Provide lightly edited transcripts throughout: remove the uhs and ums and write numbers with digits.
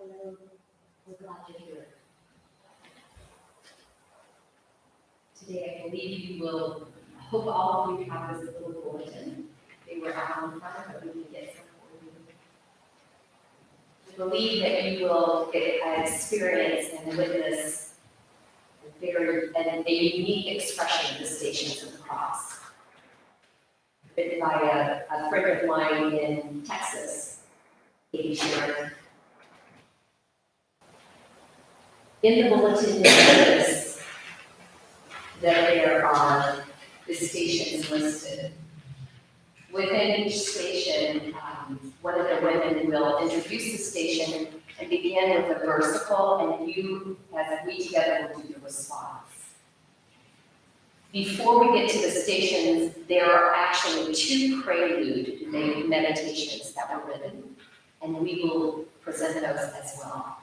We're glad you're here. Today, I believe you will, I hope all of you have this little bulletin. They were out in front, but we can get some for you. I believe that you will experience and witness a unique expression of the Stations of the Cross, written by a friend of mine in Texas, Katie Sherrod. In the bulletin, it says that there are the stations listed. Within each station, one of the women will introduce the station and begin with a versicle, and you, as we together, will do the response. Before we get to the stations, there are actually 2 prelude meditations that were written, and we will present those as well.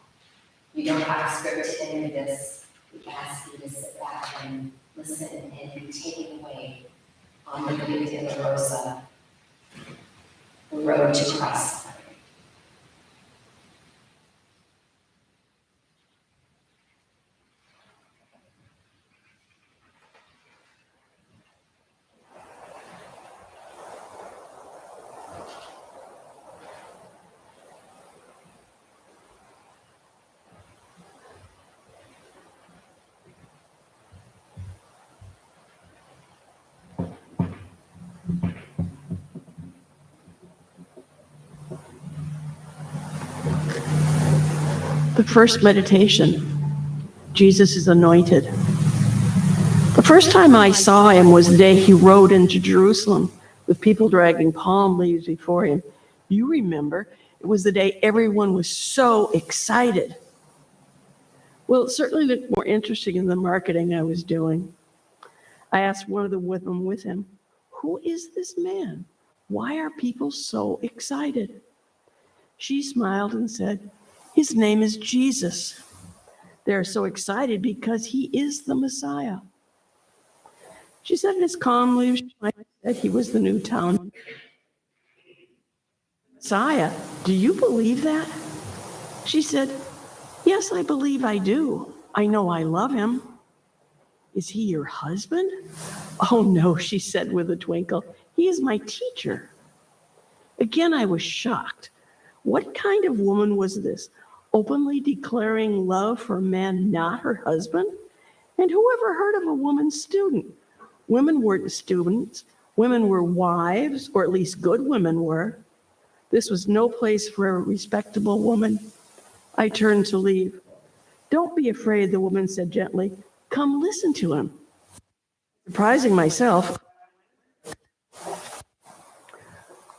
You don't have a script to any of this. We ask you to sit back and listen and be taken away on the Via Dolorosa, the road to Christ. The first meditation, Jesus is anointed. The first time I saw him was the day he rode into Jerusalem with people dragging palm leaves before him. You remember, it was the day everyone was so excited. Well, it certainly looked more interesting in the marketing I was doing. I asked one of the women with him, "Who is this man? Why are people so excited?" She smiled and said, "His name is Jesus. They're so excited because he is the Messiah." She said as calmly that he was the new town Messiah. "Do you believe that?" She said, "Yes, I believe I do. I know I love him." "Is he your husband?" "Oh, no," she said with a twinkle. "He is my teacher." Again, I was shocked. What kind of woman was this, openly declaring love for a man not her husband? And who ever heard of a woman student? Women weren't students. Women were wives, or at least good women were. This was no place for a respectable woman. I turned to leave. "Don't be afraid," the woman said gently. "Come listen to him." Surprising myself,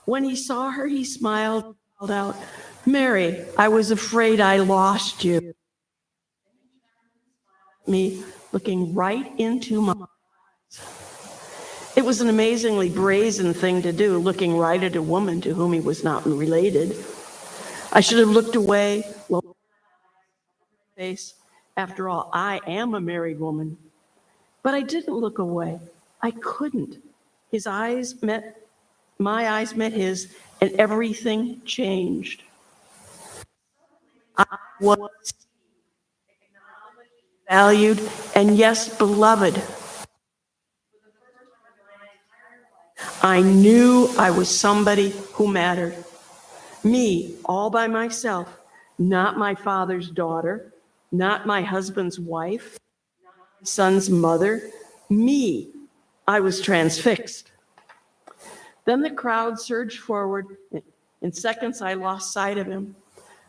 when he saw her, he smiled and called out, "Mary, I was afraid I lost you." Me looking right into my eyes. It was an amazingly brazen thing to do, looking right at a woman to whom he was not related. I should have looked away, lowered my face. After all, I am a married woman. But I didn't look away. I couldn't. My eyes met his, and everything changed. I was valued, and yes, beloved. I knew I was somebody who mattered. Me, all by myself, not my father's daughter, not my husband's wife, not my son's mother. Me, I was transfixed. Then the crowd surged forward. In seconds, I lost sight of him.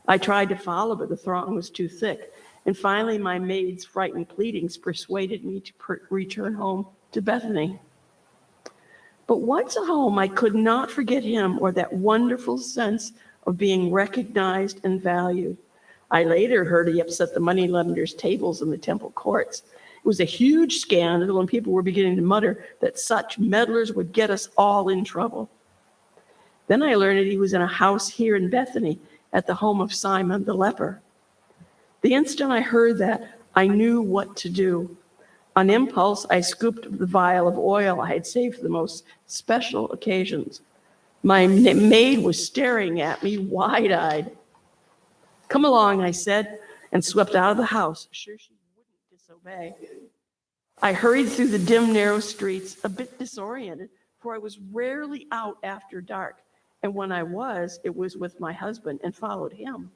I tried to follow, but the throng was too thick. And finally, my maid's frightened pleadings persuaded me to return home to Bethany. But once at home, I could not forget him or that wonderful sense of being recognized and valued. I later heard he upset the moneylenders' tables in the temple courts. It was a huge scandal, and people were beginning to mutter that such meddlers would get us all in trouble. Then I learned that he was in a house here in Bethany at the home of Simon the leper. The instant I heard that, I knew what to do. On impulse, I scooped the vial of oil I had saved for the most special occasions. My maid was staring at me wide-eyed. "Come along," I said, and swept out of the house, sure she wouldn't disobey. I hurried through the dim, narrow streets, a bit disoriented, for I was rarely out after dark, and when I was, it was with my husband and followed him.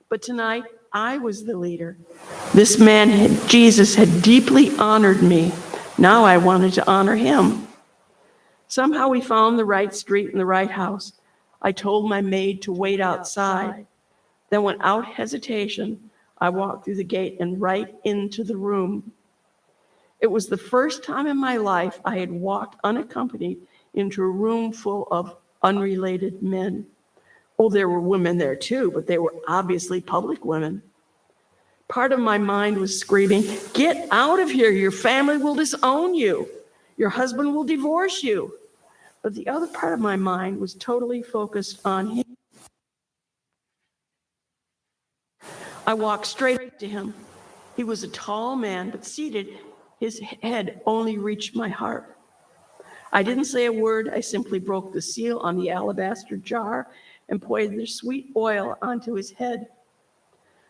But tonight, I was the leader. This man, Jesus, had deeply honored me. Now I wanted to honor him. Somehow we found the right street and the right house. I told my maid to wait outside. Then, without hesitation, I walked through the gate and right into the room. It was the first time in my life I had walked unaccompanied into a room full of unrelated men. Oh, there were women there too, but they were obviously public women. Part of my mind was screaming, "Get out of here, your family will disown you. Your husband will divorce you." But the other part of my mind was totally focused on him. I walked straight up to him. He was a tall man, but seated, his head only reached my heart. I didn't say a word. I simply broke the seal on the alabaster jar and poured the sweet oil onto his head.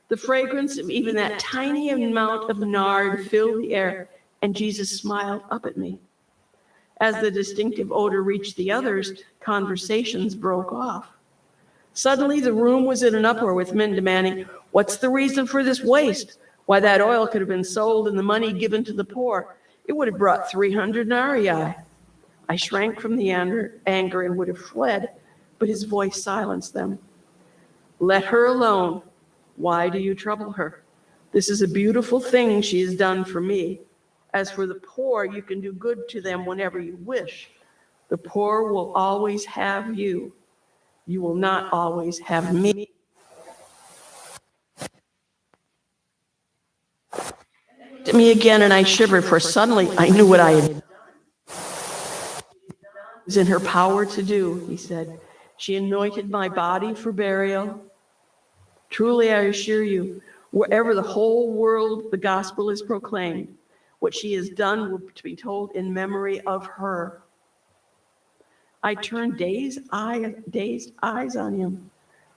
The fragrance of even that tiny amount of nard filled the air, and Jesus smiled up at me. As the distinctive odor reached the others, conversations broke off. Suddenly, the room was in an uproar with men demanding, "What's the reason for this waste? Why, that oil could have been sold and the money given to the poor. It would have brought 300 denarii." I shrank from the anger and would have fled, but his voice silenced them. "Let her alone. Why do you trouble her? This is a beautiful thing she has done for me. As for the poor, you can do good to them whenever you wish. The poor will always have you. You will not always have me." He looked at me again, and I shivered, for suddenly I knew what I had done. It was in her power to do, he said. She anointed my body for burial. Truly, I assure you, wherever the whole world the gospel is proclaimed, what she has done will be told in memory of her. I turned dazed eyes on him.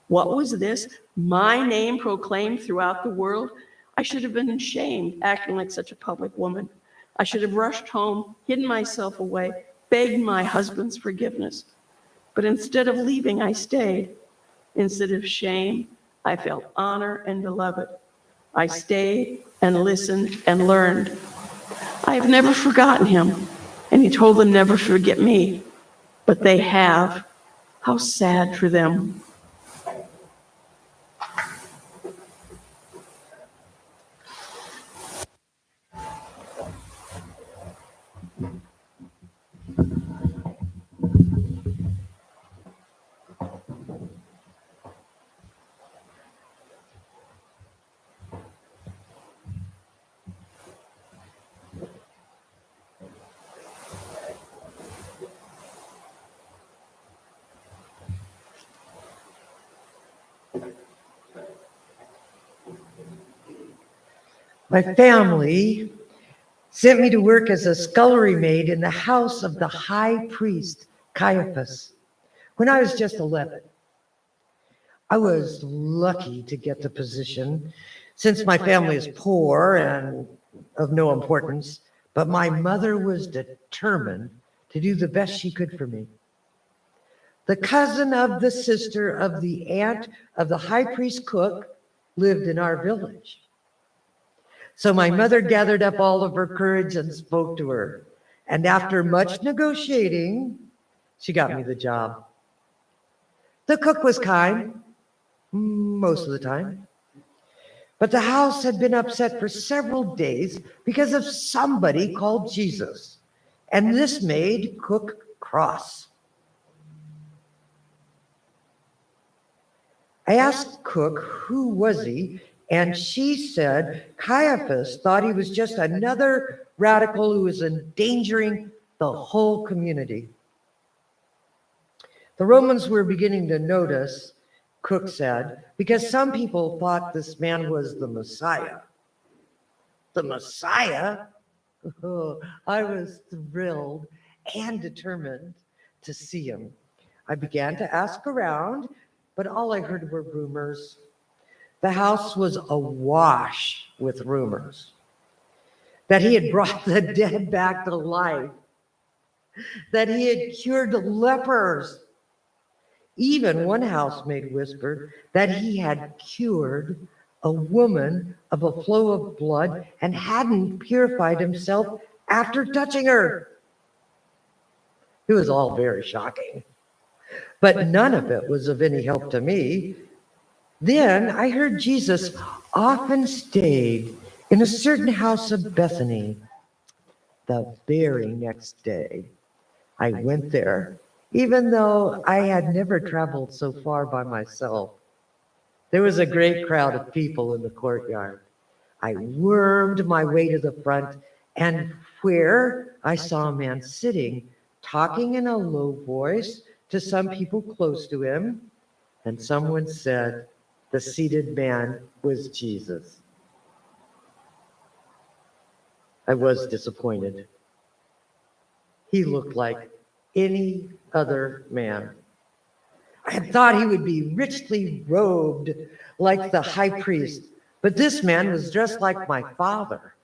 What was this? My name proclaimed throughout the world? I should have been ashamed, acting like such a public woman. I should have rushed home, hidden myself away, begged my husband's forgiveness. But instead of leaving, I stayed. Instead of shame, I felt honor and beloved. I stayed and listened and learned. I have never forgotten him, and he told them never to forget me. But they have. How sad for them. My family sent me to work as a scullery maid in the house of the high priest, Caiaphas, when I was just 11. I was lucky to get the position since my family is poor and of no importance, but my mother was determined to do the best she could for me. The cousin of the sister of the aunt of the high priest cook lived in our village. So my mother gathered up all of her courage and spoke to her. And after much negotiating, she got me the job. The cook was kind, most of the time. But the house had been upset for several days because of somebody called Jesus. And this made cook cross. I asked cook, who was he? And she said Caiaphas thought he was just another radical who was endangering the whole community. The Romans were beginning to notice, Cook said, because some people thought this man was the Messiah. The Messiah? Oh, I was thrilled and determined to see him. I began to ask around, but all I heard were rumors. The house was awash with rumors that he had brought the dead back to life, that he had cured lepers. Even one housemaid whispered that he had cured a woman of a flow of blood and hadn't purified himself after touching her. It was all very shocking, but none of it was of any help to me. Then I heard Jesus often stayed in a certain house of Bethany. The very next day, I went there, even though I had never traveled so far by myself. There was a great crowd of people in the courtyard. I wormed my way to the front, and where I saw a man sitting, talking in a low voice to some people close to him, and someone said the seated man was Jesus. I was disappointed. He looked like any other man. I had thought he would be richly robed like the high priest, but this man was dressed like my father,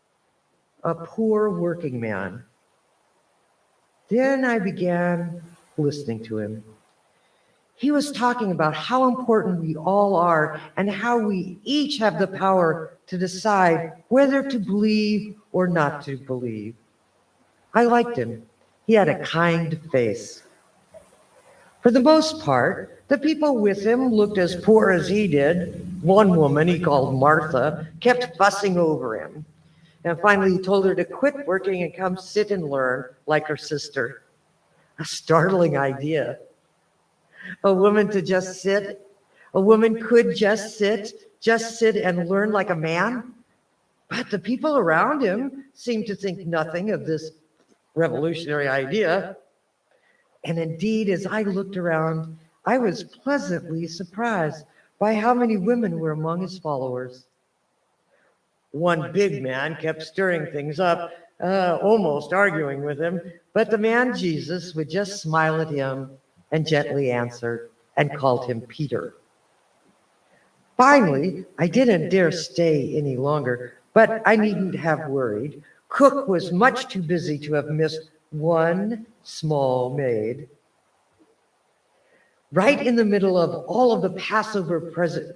a poor working man. Then I began listening to him. He was talking about how important we all are and how we each have the power to decide whether to believe or not to believe. I liked him. He had a kind face. For the most part, the people with him looked as poor as he did. One woman he called Martha kept fussing over him. And finally he told her to quit working and come sit and learn like her sister. A startling idea. A woman to just sit. A woman could just sit and learn like a man. But the people around him seemed to think nothing of this revolutionary idea. And indeed, as I looked around, I was pleasantly surprised by how many women were among his followers. One big man kept stirring things up, almost arguing with him, but the man Jesus would just smile at him and gently answered and called him Peter. Finally, I didn't dare stay any longer, but I needn't have worried. Cook was much too busy to have missed one small maid. Right in the middle of all of the Passover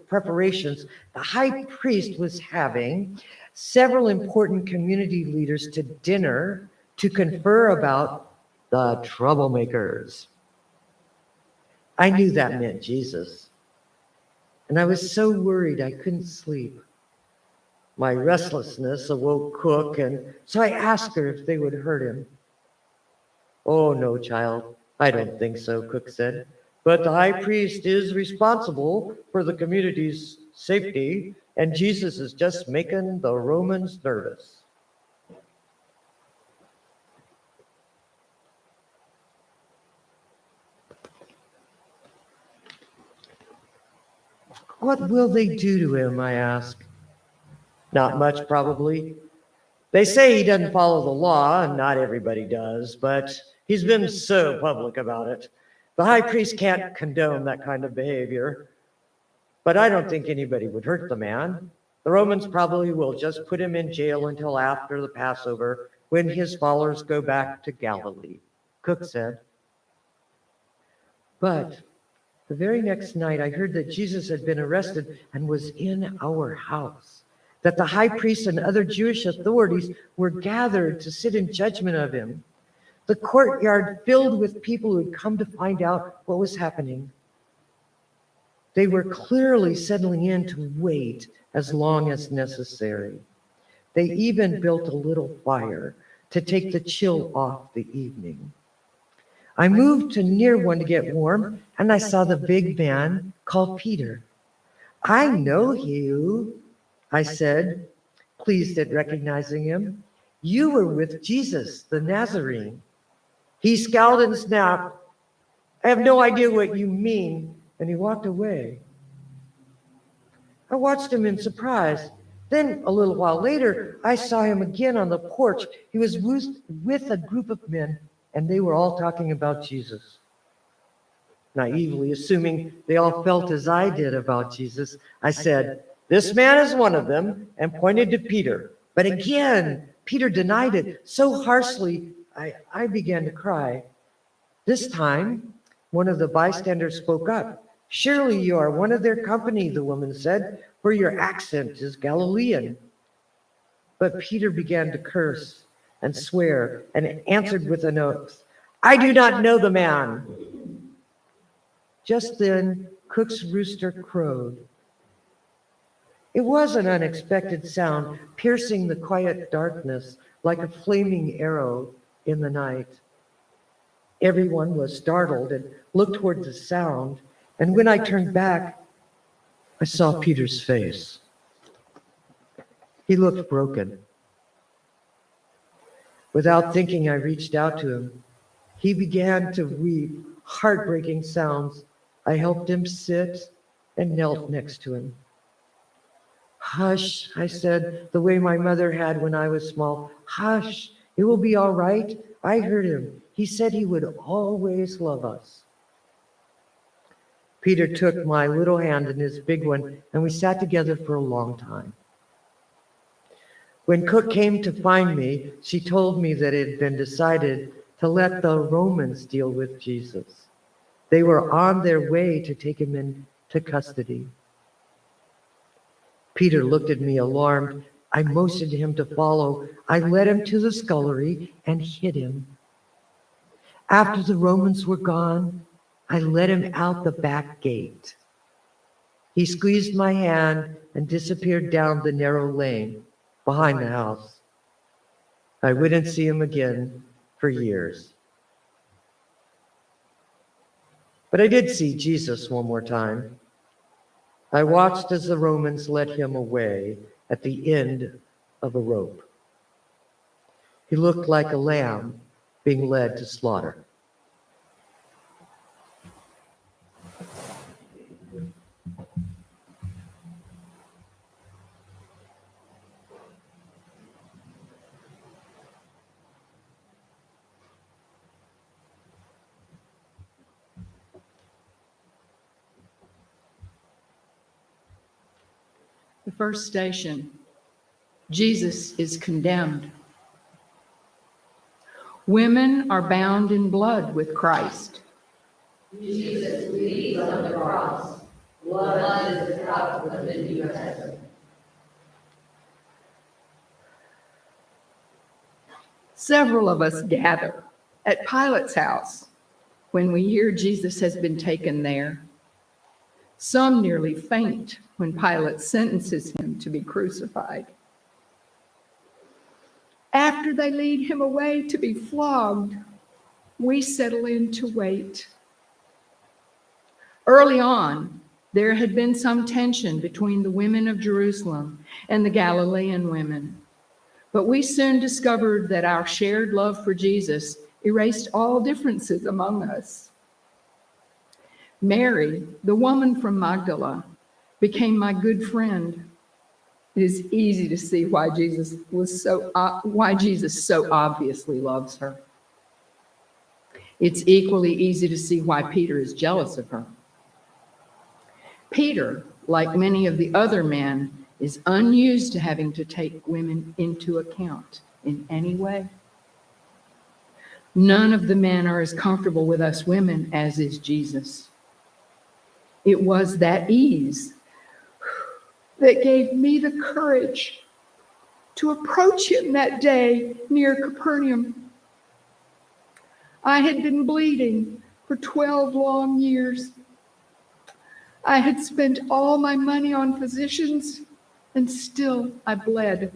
preparations, the high priest was having several important community leaders to dinner to confer about the troublemakers. I knew that meant Jesus, and I was so worried I couldn't sleep. My restlessness awoke Cook, and so I asked her if they would hurt him. "Oh, no, child, I don't think so," Cook said. "But the high priest is responsible for the community's safety, and Jesus is just making the Romans nervous." "What will they do to him?" I asked. "Not much, probably. They say he doesn't follow the law, and not everybody does, but he's been so public about it. The high priest can't condone that kind of behavior. But I don't think anybody would hurt the man. The Romans probably will just put him in jail until after the Passover, when his followers go back to Galilee," Cook said. But the very next night, I heard that Jesus had been arrested and was in our house, that the high priest and other Jewish authorities were gathered to sit in judgment of him. The courtyard filled with people who had come to find out what was happening. They were clearly settling in to wait as long as necessary. They even built a little fire to take the chill off the evening. I moved to near one to get warm, and I saw the big man called Peter. "I know you," I said, pleased at recognizing him. "You were with Jesus, the Nazarene." He scowled and snapped, "I have no idea what you mean," and he walked away. I watched him in surprise. Then, a little while later, I saw him again on the porch. He was with a group of men, and they were all talking about Jesus. Naively assuming they all felt as I did about Jesus, I said, "This man is one of them," and pointed to Peter. But again, Peter denied it so harshly, I began to cry. This time, one of the bystanders spoke up. "Surely you are one of their company," the woman said, "for your accent is Galilean." But Peter began to curse and swear and answered with an oath, "I do not know the man." Just then, Cook's rooster crowed. It was an unexpected sound, piercing the quiet darkness like a flaming arrow in the night. Everyone was startled and looked toward the sound, and when I turned back, I saw Peter's face. He looked broken. Without thinking, I reached out to him. He began to weep, heartbreaking sounds. I helped him sit and knelt next to him. "Hush," I said, the way my mother had when I was small. "Hush, it will be all right." I heard him. He said he would always love us. Peter took my little hand in his big one, and we sat together for a long time. When Cook came to find me, she told me that it had been decided to let the Romans deal with Jesus. They were on their way to take him into custody. Peter looked at me alarmed. I motioned to him to follow. I led him to the scullery and hid him. After the Romans were gone, I led him out the back gate. He squeezed my hand and disappeared down the narrow lane behind the house. I wouldn't see him again for years. But I did see Jesus one more time. I watched as the Romans led him away at the end of a rope. He looked like a lamb being led to slaughter. The first station, Jesus is condemned. Women are bound in blood with Christ. Jesus bleeds on the cross. Blood is the cup of the New Testament. Several of us gather at Pilate's house when we hear Jesus has been taken there. Some nearly faint when Pilate sentences him to be crucified. After they lead him away to be flogged, we settle in to wait. Early on, there had been some tension between the women of Jerusalem and the Galilean women, but we soon discovered that our shared love for Jesus erased all differences among us. Mary, the woman from Magdala, became my good friend. It is easy to see why Jesus so obviously loves her. It's equally easy to see why Peter is jealous of her. Peter, like many of the other men, is unused to having to take women into account in any way. None of the men are as comfortable with us women as is Jesus. It was that ease that gave me the courage to approach him that day near Capernaum. I had been bleeding for 12 long years. I had spent all my money on physicians, and still I bled.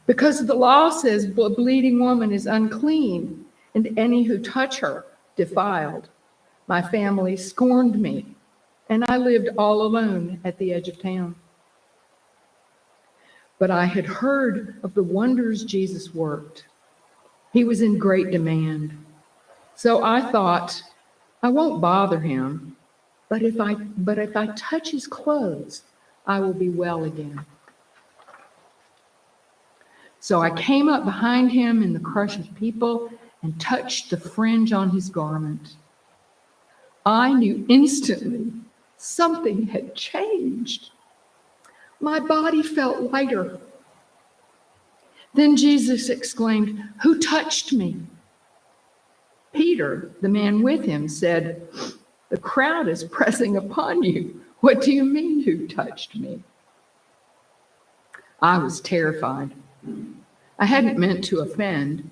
Because the law says a bleeding woman is unclean, and any who touch her defiled. My family scorned me, and I lived all alone at the edge of town. But I had heard of the wonders Jesus worked. He was in great demand. So I thought, I won't bother him, but if I touch his clothes, I will be well again. So I came up behind him in the crush of people and touched the fringe on his garment. I knew instantly Something had changed. My body felt lighter. Then Jesus exclaimed, "Who touched me?" Peter, the man with him, said, "The crowd is pressing upon you. What do you mean, who touched me?" I was terrified. I hadn't meant to offend.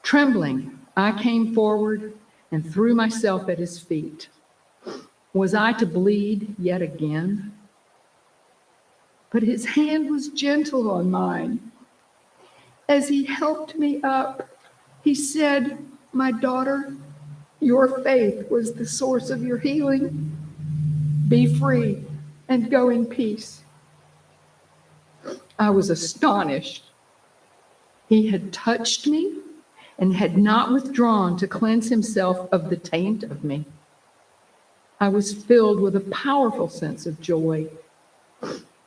Trembling, I came forward and threw myself at his feet. Was I to bleed yet again? But his hand was gentle on mine. As he helped me up, he said, "My daughter, your faith was the source of your healing. Be free and go in peace." I was astonished. He had touched me and had not withdrawn to cleanse himself of the taint of me. I was filled with a powerful sense of joy.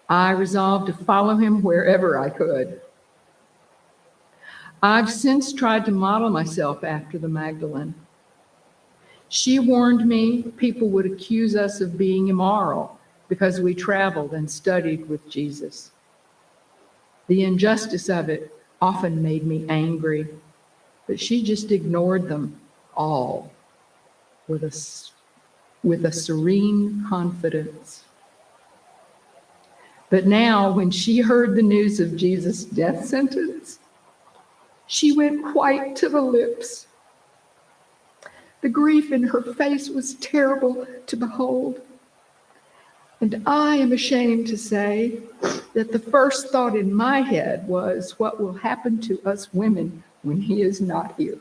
I resolved to follow him wherever I could. I've since tried to model myself after the Magdalene. She warned me people would accuse us of being immoral because we traveled and studied with Jesus. The injustice of it often made me angry, but she just ignored them all with a serene confidence. But now, when she heard the news of Jesus' death sentence, she went white to the lips. The grief in her face was terrible to behold. And I am ashamed to say that the first thought in my head was, what will happen to us women when he is not here?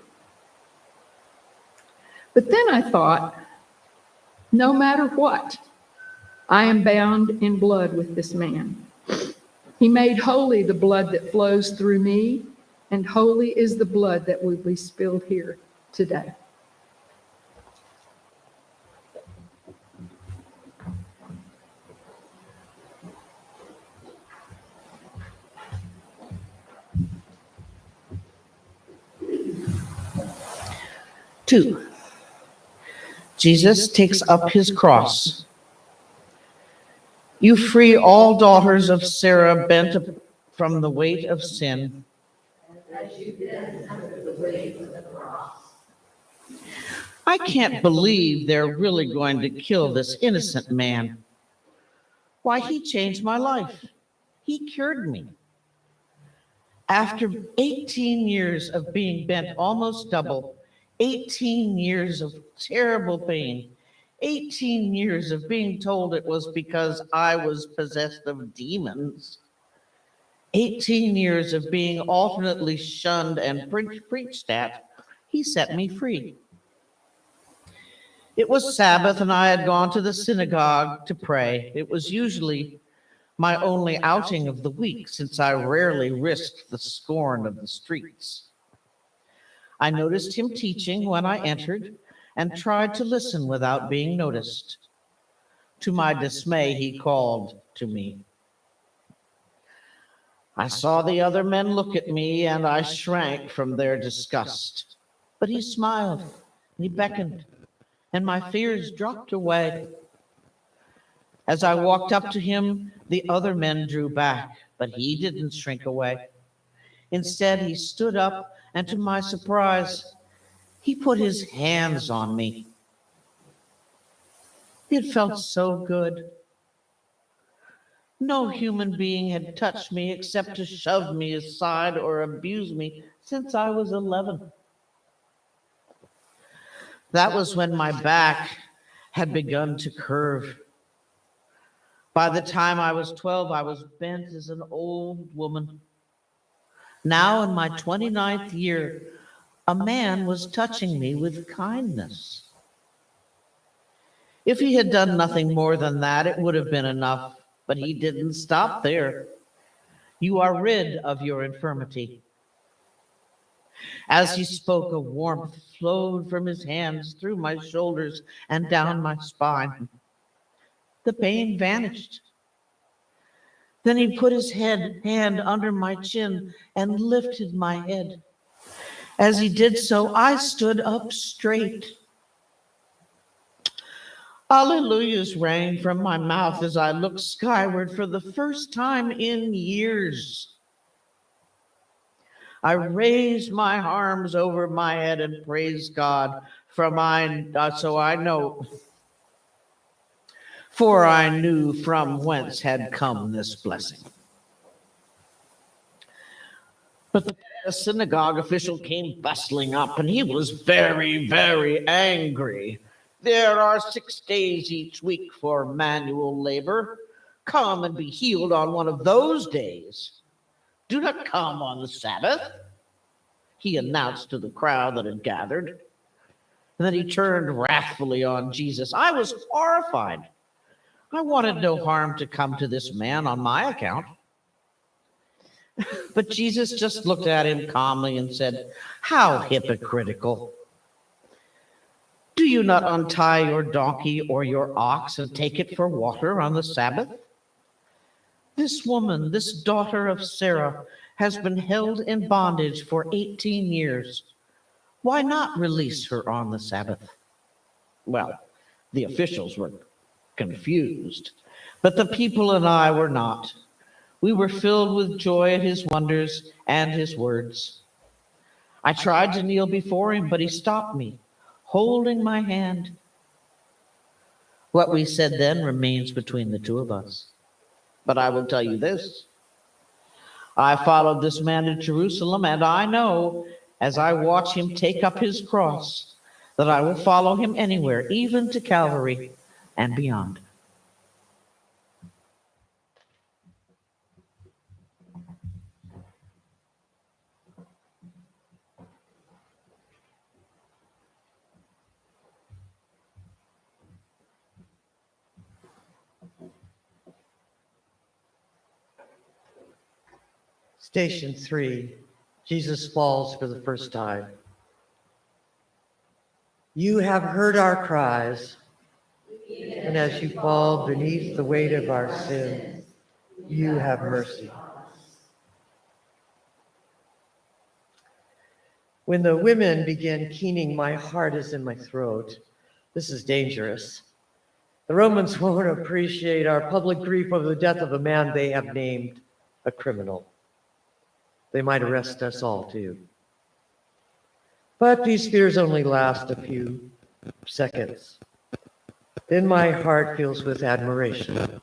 But then I thought, no matter what, I am bound in blood with this man. He made holy the blood that flows through me, and holy is the blood that will be spilled here today. Two, Jesus takes up his cross. You free all daughters of Sarah bent from the weight of sin. I can't believe they're really going to kill this innocent man. Why, he changed my life. He cured me. After 18 years of being bent almost double, 18 years of terrible pain, 18 years of being told it was because I was possessed of demons, 18 years of being alternately shunned and preached at, he set me free. It was Sabbath and I had gone to the synagogue to pray. It was usually my only outing of the week, since I rarely risked the scorn of the streets. I noticed him teaching when I entered and tried to listen without being noticed. To my dismay, he called to me. I saw the other men look at me, and I shrank from their disgust. But he smiled, and he beckoned, and my fears dropped away. As I walked up to him, the other men drew back, but he didn't shrink away. Instead, he stood up, and to my surprise, he put his hands on me. It felt so good. No human being had touched me except to shove me aside or abuse me since I was 11. That was when my back had begun to curve. By the time I was 12, I was bent as an old woman. Now, in my 29th year, a man was touching me with kindness. If he had done nothing more than that, it would have been enough, but he didn't stop there. You are rid of your infirmity. As he spoke, a warmth flowed from his hands through my shoulders and down my spine. The pain vanished. Then he put his hand under my chin and lifted my head. As he did so, I stood up straight. Alleluias rang from my mouth as I looked skyward for the first time in years. I raised my arms over my head and praised God for I knew from whence had come this blessing. But the synagogue official came bustling up, and he was very, very angry. There are 6 days each week for manual labor. Come and be healed on one of those days. Do not come on the Sabbath, he announced to the crowd that had gathered. And then he turned wrathfully on Jesus. I was horrified. I wanted no harm to come to this man on my account. But Jesus just looked at him calmly and said, how hypocritical. Do you not untie your donkey or your ox and take it for water on the Sabbath? This woman, this daughter of Sarah, has been held in bondage for 18 years. Why not release her on the Sabbath? Well, the officials were confused, but the people and I were not. We were filled with joy at his wonders and his words. I tried to kneel before him, but he stopped me, holding my hand. What we said then remains between the two of us. But I will tell you this. I followed this man to Jerusalem, and I know, as I watch him take up his cross, that I will follow him anywhere, even to Calvary and beyond. Station 3, Jesus falls for the first time. You have heard our cries, and as you fall beneath the weight of our sins, you have mercy. When the women begin keening, my heart is in my throat. This is dangerous. The Romans won't appreciate our public grief over the death of a man they have named a criminal. They might arrest us all too. But these fears only last a few seconds. Then my heart fills with admiration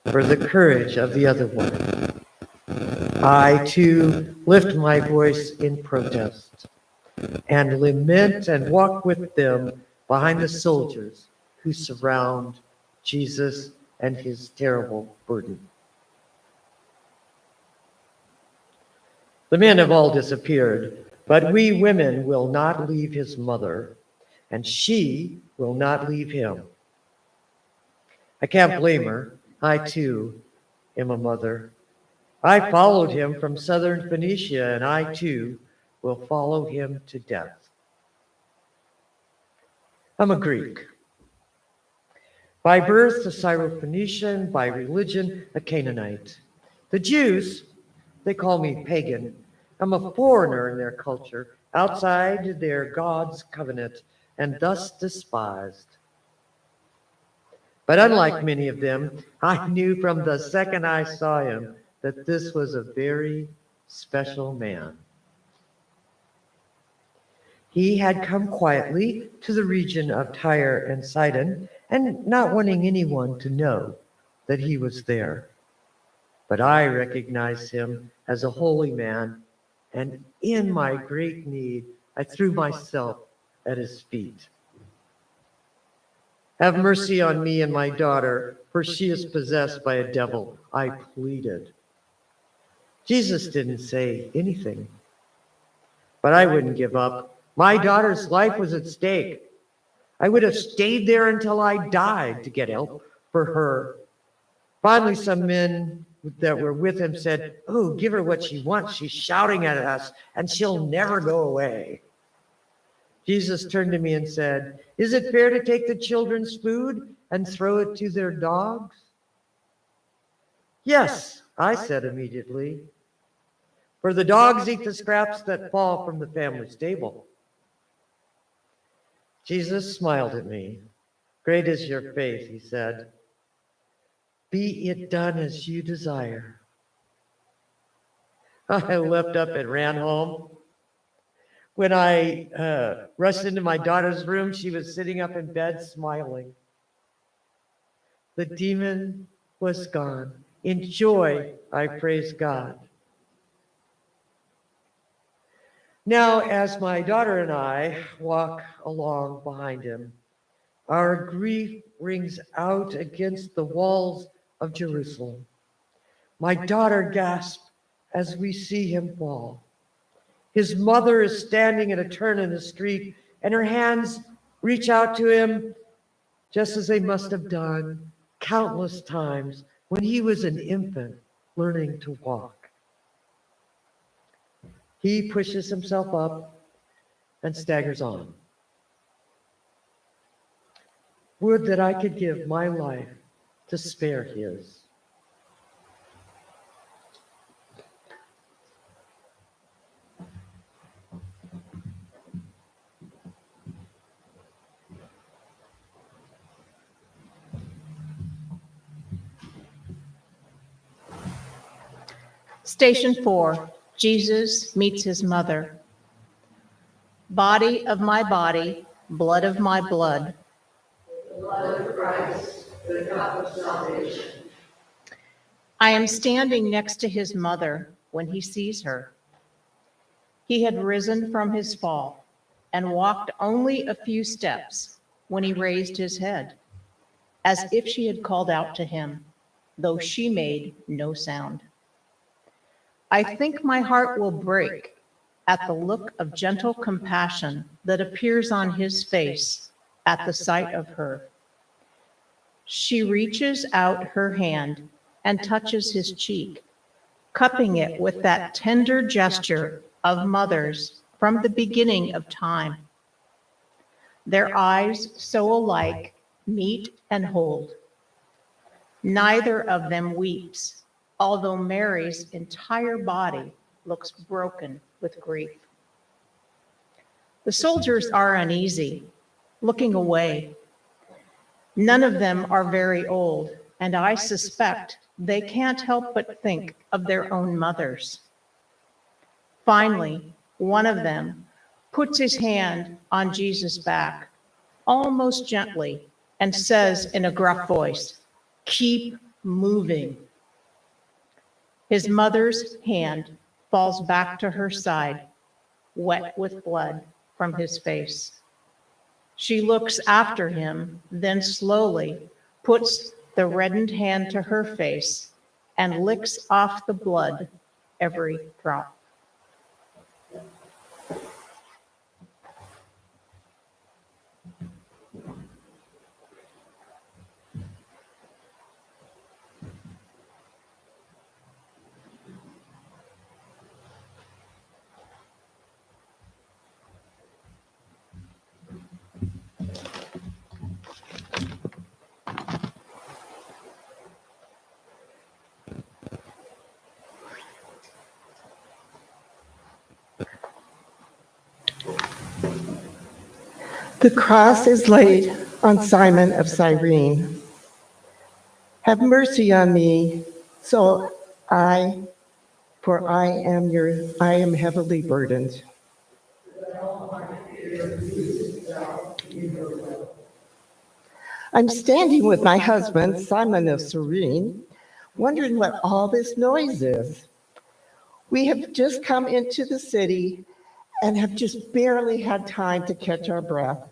for the courage of the other woman. I too lift my voice in protest and lament and walk with them behind the soldiers who surround Jesus and his terrible burden. The men have all disappeared, but we women will not leave his mother, and she will not leave him. I can't blame her. I too am a mother. I followed him from southern Phoenicia, and I too will follow him to death. I'm a Greek. By birth, a Syrophoenician, by religion, a Canaanite. The Jews, they call me pagan. I'm a foreigner in their culture, outside their God's covenant, and thus despised. But unlike many of them, I knew from the second I saw him that this was a very special man. He had come quietly to the region of Tyre and Sidon, and not wanting anyone to know that he was there. But I recognized him as a holy man, and in my great need, I threw myself at his feet. Have mercy on me and my daughter, for she is possessed by a devil, I pleaded. Jesus didn't say anything, but I wouldn't give up. My daughter's life was at stake. I would have stayed there until I died to get help for her. Finally, some men that were with him said, "Oh, give her what she wants. She's shouting at us, and she'll never go away." Jesus turned to me and said, "Is it fair to take the children's food and throw it to their dogs?" "Yes," I said immediately, "for the dogs eat the scraps that fall from the family table." Jesus smiled at me. Great is your faith, he said. Be it done as you desire. I leapt up and ran home. When I rushed into my daughter's room, she was sitting up in bed smiling. The demon was gone. In joy, I praised God. Now, as my daughter and I walk along behind him, our grief rings out against the walls of Jerusalem. My daughter gasps as we see him fall. His mother is standing at a turn in the street, and her hands reach out to him just as they must have done countless times when he was an infant learning to walk. He pushes himself up and staggers on. Would that I could give my life to spare his. Station 4, Jesus meets his mother. Body of my body, blood of my blood. I am standing next to his mother when he sees her. He had risen from his fall and walked only a few steps when he raised his head, as if she had called out to him, though she made no sound. I think my heart will break at the look of gentle compassion that appears on his face at the sight of her. She reaches out her hand and touches his cheek, cupping it with that tender gesture of mothers from the beginning of time. Their eyes so alike meet and hold. Neither of them weeps, although Mary's entire body looks broken with grief. The soldiers are uneasy, looking away. None of them are very old, and I suspect they can't help but think of their own mothers. Finally, one of them puts his hand on Jesus' back, almost gently, and says in a gruff voice, "Keep moving." His mother's hand falls back to her side, wet with blood from his face. She looks after him, then slowly puts the reddened hand to her face and licks off the blood every drop. The cross is laid on Simon of Cyrene. Have mercy on me, for I am heavily burdened. I'm standing with my husband, Simon of Cyrene, wondering what all this noise is. We have just come into the city and have just barely had time to catch our breath,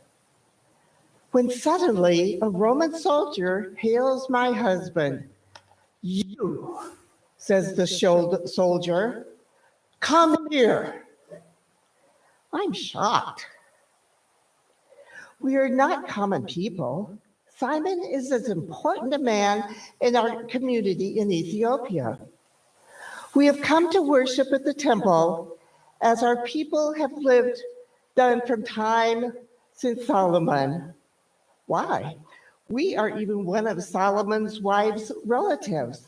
when suddenly a Roman soldier hails my husband. "You," says the soldier, "come here." I'm shocked. We are not common people. Simon is as important a man in our community in Ethiopia. We have come to worship at the temple as our people have done from time since Solomon. Why? We are even one of Solomon's wife's relatives.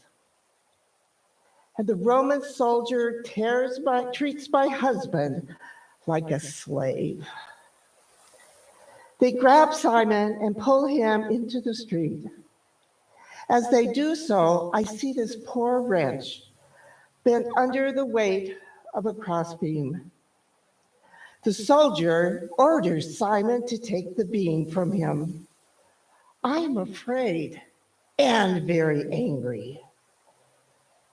And the Roman soldier treats my husband like a slave. They grab Simon and pull him into the street. As they do so, I see this poor wretch bent under the weight of a crossbeam. The soldier orders Simon to take the beam from him. I'm afraid and very angry.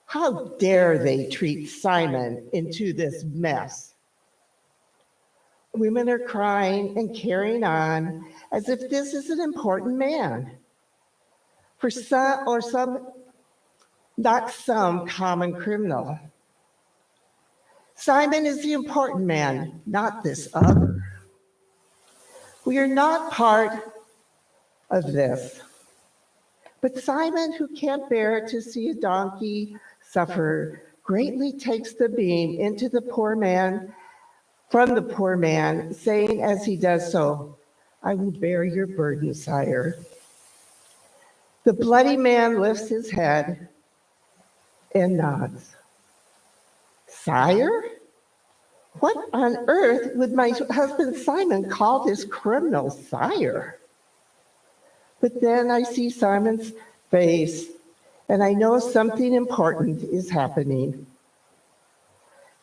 How dare they treat Simon into this mess? Women are crying and carrying on as if this is an important man. Not some common criminal. Simon is the important man, not this other. We are not part of this. But Simon, who can't bear to see a donkey suffer, greatly takes the beam into the poor man, from the poor man, saying as he does so, I will bear your burden, sire. The bloody man lifts his head and nods. Sire? What on earth would my husband Simon call this criminal sire? But then I see Simon's face, and I know something important is happening.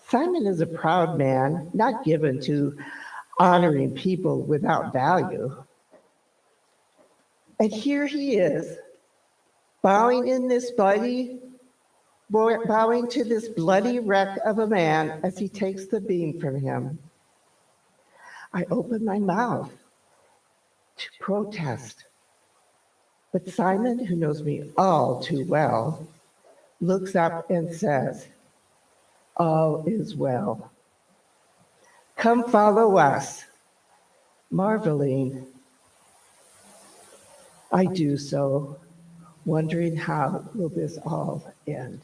Simon is a proud man, not given to honoring people without value. And here he is, bowing to this bloody wreck of a man as he takes the beam from him. I open my mouth to protest. But Simon, who knows me all too well, looks up and says, all is well. Come follow us. Marveling, I do so, wondering how will this all end.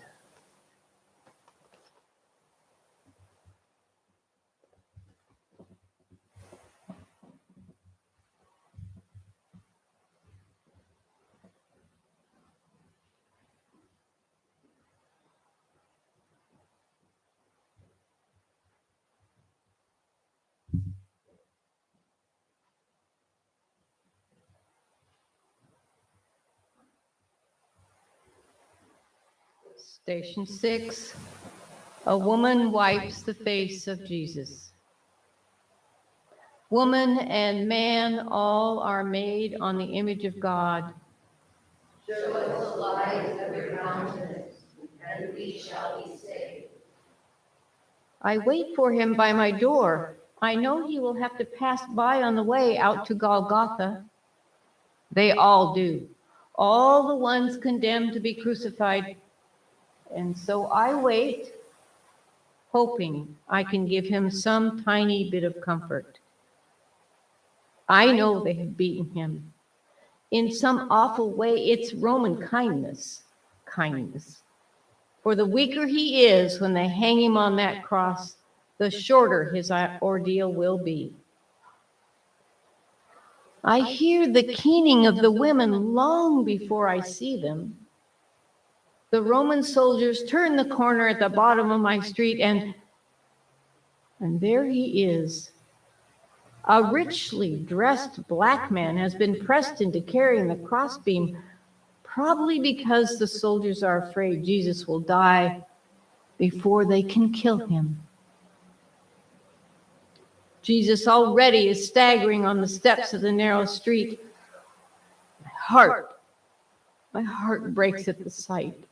Station 6, a woman wipes the face of Jesus. Woman and man all are made on the image of God. Show us the light of your countenance, and we shall be saved. I wait for him by my door. I know he will have to pass by on the way out to Golgotha. They all do, all the ones condemned to be crucified. And so I wait, hoping I can give him some tiny bit of comfort. I know they have beaten him. In some awful way, it's Roman kindness. For the weaker he is when they hang him on that cross, the shorter his ordeal will be. I hear the keening of the women long before I see them. The Roman soldiers turn the corner at the bottom of my street, and there he is. A richly dressed black man has been pressed into carrying the crossbeam, probably because the soldiers are afraid Jesus will die before they can kill him. Jesus already is staggering on the steps of the narrow street. My heart breaks at the sight.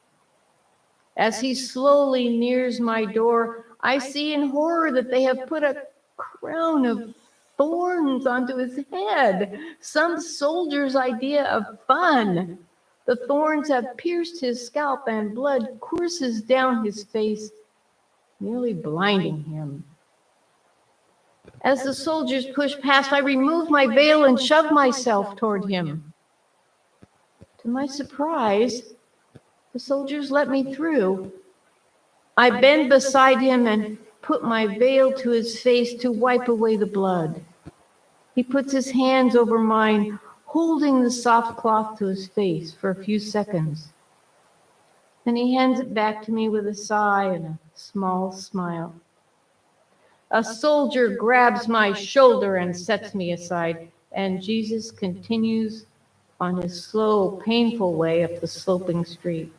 As he slowly nears my door, I see in horror that they have put a crown of thorns onto his head. Some soldier's idea of fun. The thorns have pierced his scalp and blood courses down his face, nearly blinding him. As the soldiers push past, I remove my veil and shove myself toward him. To my surprise, the soldiers let me through. I bend beside him and put my veil to his face to wipe away the blood. He puts his hands over mine, holding the soft cloth to his face for a few seconds. Then he hands it back to me with a sigh and a small smile. A soldier grabs my shoulder and sets me aside. and Jesus continues on his slow, painful way up the sloping street.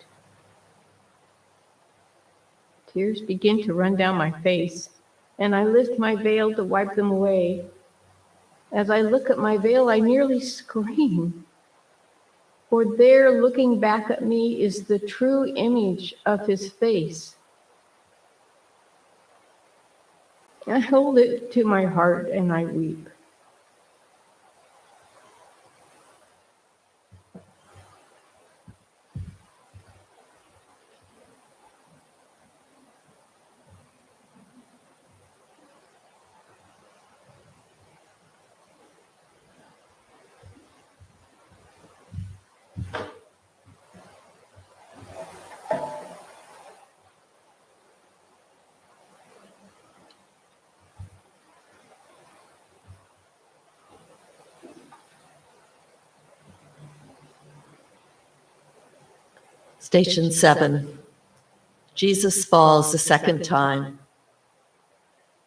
Tears begin to run down my face, and I lift my veil to wipe them away. As I look at my veil, I nearly scream. For there, looking back at me, is the true image of his face. I hold it to my heart and I weep. Station 7. Jesus falls a second time.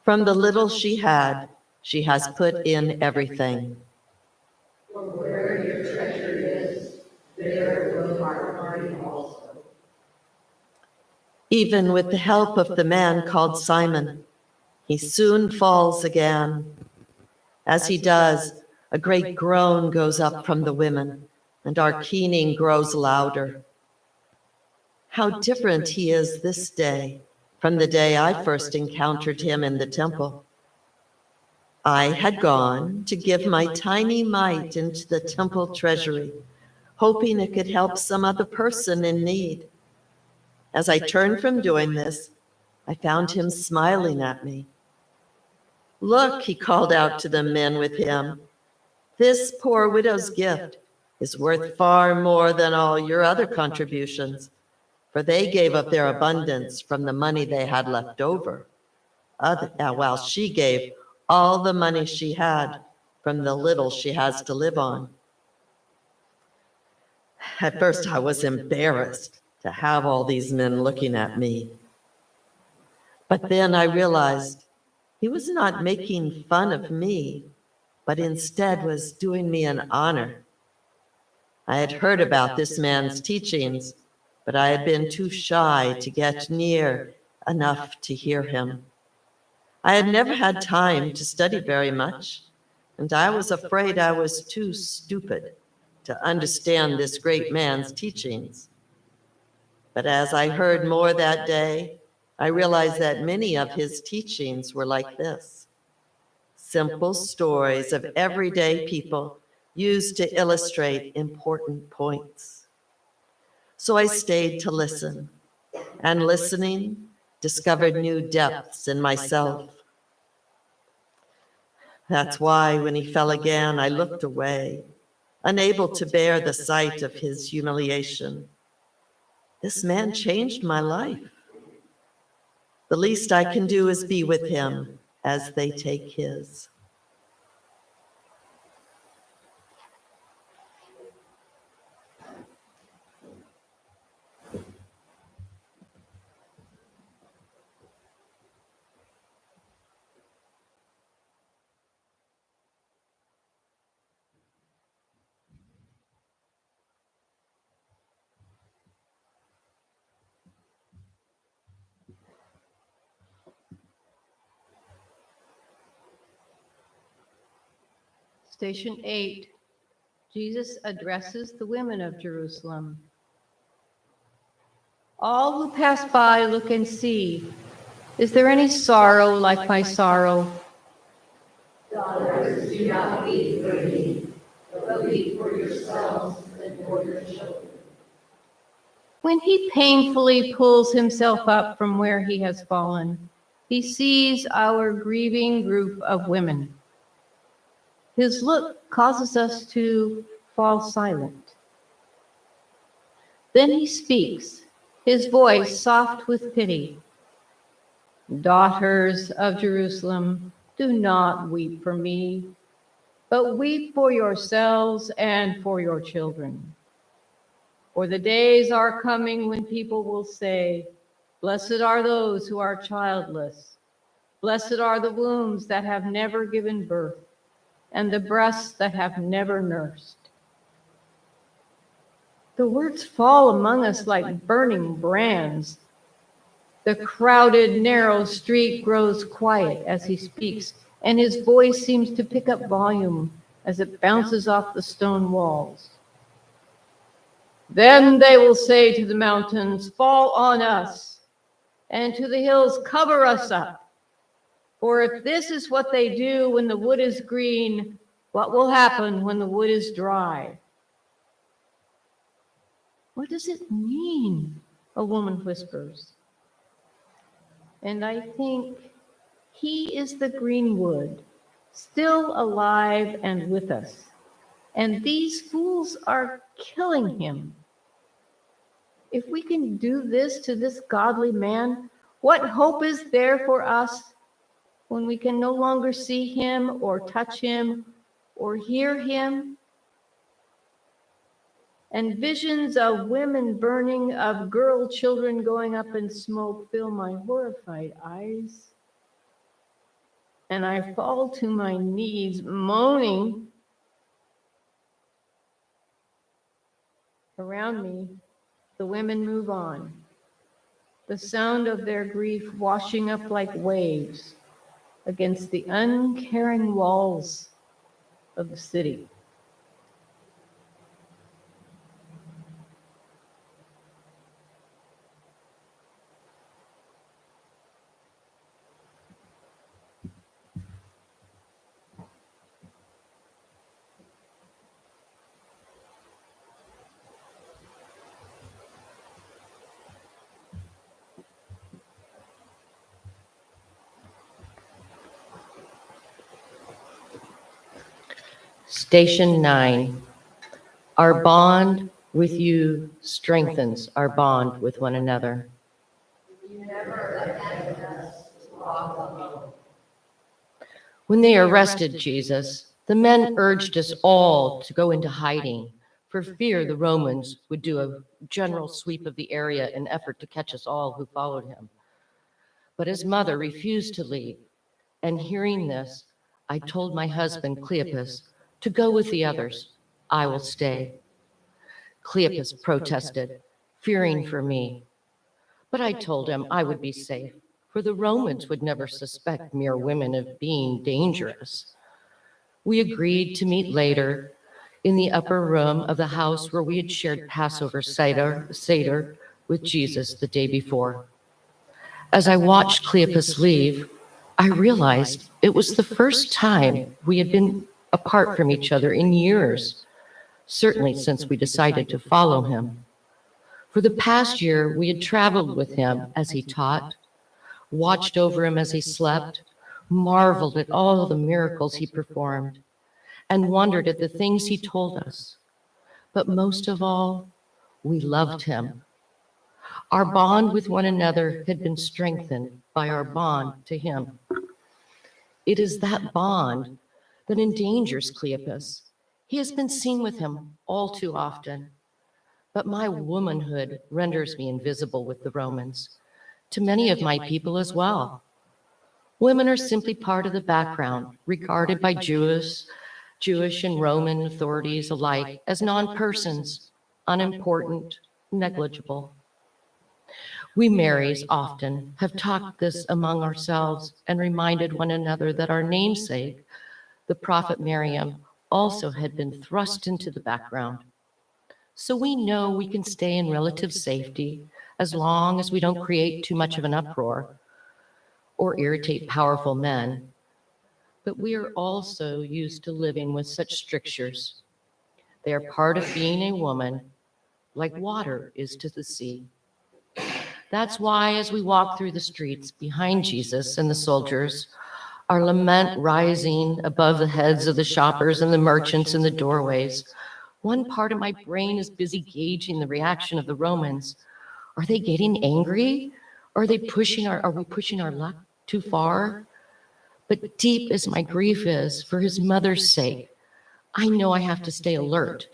From the little she had, she has put in everything. Even with the help of the man called Simon, he soon falls again. As he does, a great groan goes up from the women, and our keening grows louder. How different he is this day from the day I first encountered him in the temple. I had gone to give my tiny mite into the temple treasury, hoping it could help some other person in need. As I turned from doing this, I found him smiling at me. "Look," he called out to the men with him, "this poor widow's gift is worth far more than all your other contributions, for they gave of their abundance from the money they had left over, while she gave all the money she had from the little she has to live on." At first, I was embarrassed to have all these men looking at me. But then I realized he was not making fun of me, but instead was doing me an honor. I had heard about this man's teachings, but I had been too shy to get near enough to hear him. I had never had time to study very much, and I was afraid I was too stupid to understand this great man's teachings. But as I heard more that day, I realized that many of his teachings were like this: simple stories of everyday people used to illustrate important points. So I stayed to listen, and listening, discovered new depths in myself. That's why when he fell again, I looked away, unable to bear the sight of his humiliation. This man changed my life. The least I can do is be with him as they take his. Station 8. Jesus addresses the women of Jerusalem. All who pass by look and see. Is there any sorrow like my sorrow? Daughters, do not weep for me, but weep for yourselves and for your children. When he painfully pulls himself up from where he has fallen, he sees our grieving group of women. His look causes us to fall silent. Then he speaks, his voice soft with pity. Daughters of Jerusalem, do not weep for me, but weep for yourselves and for your children. For the days are coming when people will say, "Blessed are those who are childless. Blessed are the wombs that have never given birth. and the breasts that have never nursed. The words fall among us like burning brands. The crowded, narrow street grows quiet as he speaks, and his voice seems to pick up volume as it bounces off the stone walls. Then they will say to the mountains, fall on us, and to the hills, cover us up. For if this is what they do when the wood is green, what will happen when the wood is dry? What does it mean? A woman whispers. And I think he is the green wood, still alive and with us. And these fools are killing him. If we can do this to this godly man, what hope is there for us when we can no longer see him or touch him or hear him? And visions of women burning, of girl children going up in smoke fill my horrified eyes. And I fall to my knees, moaning. Around me, the women move on, the sound of their grief washing up like waves against the uncaring walls of the city. Station 9. Our bond with you strengthens our bond with one another. When they arrested Jesus, the men urged us all to go into hiding for fear the Romans would do a general sweep of the area in effort to catch us all who followed him. But his mother refused to leave, and hearing this, I told my husband Cleopas to go with the others. I will stay. Cleopas protested, fearing for me. But I told him I would be safe, for the Romans would never suspect mere women of being dangerous. We agreed to meet later in the upper room of the house where we had shared Passover Seder with Jesus the day before. As I watched Cleopas leave, I realized it was the first time we had been apart from each other in years, certainly since we decided to follow him. For the past year, we had traveled with him as he taught, watched over him as he slept, marveled at all the miracles he performed, and wondered at the things he told us. But most of all, we loved him. Our bond with one another had been strengthened by our bond to him. It is that bond that endangers Cleopas. He has been seen with him all too often. But my womanhood renders me invisible with the Romans, to many of my people as well. Women are simply part of the background, regarded by Jewish and Roman authorities alike as non-persons, unimportant, negligible. We Marys often have talked this among ourselves and reminded one another that our namesake, the prophet Miriam, also had been thrust into the background. So we know we can stay in relative safety as long as we don't create too much of an uproar or irritate powerful men. But we are also used to living with such strictures. They are part of being a woman, like water is to the sea. That's why as we walk through the streets behind Jesus and the soldiers, our lament rising above the heads of the shoppers and the merchants in the doorways, one part of my brain is busy gauging the reaction of the Romans. Are they getting angry? Are we pushing our luck too far? But deep as my grief is for his mother's sake, I know I have to stay alert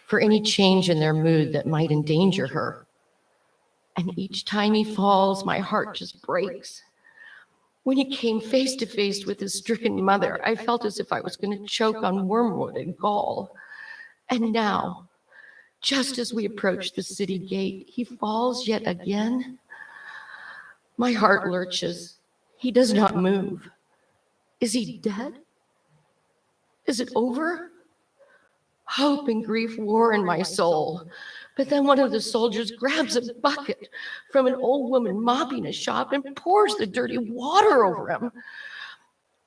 for any change in their mood that might endanger her. And each time he falls, my heart just breaks. When he came face to face with his stricken mother, I felt as if I was going to choke on wormwood and gall. And now, just as we approach the city gate, he falls yet again. My heart lurches. He does not move. Is he dead? Is it over? Hope and grief war in my soul. But then one of the soldiers grabs a bucket from an old woman mopping a shop and pours the dirty water over him.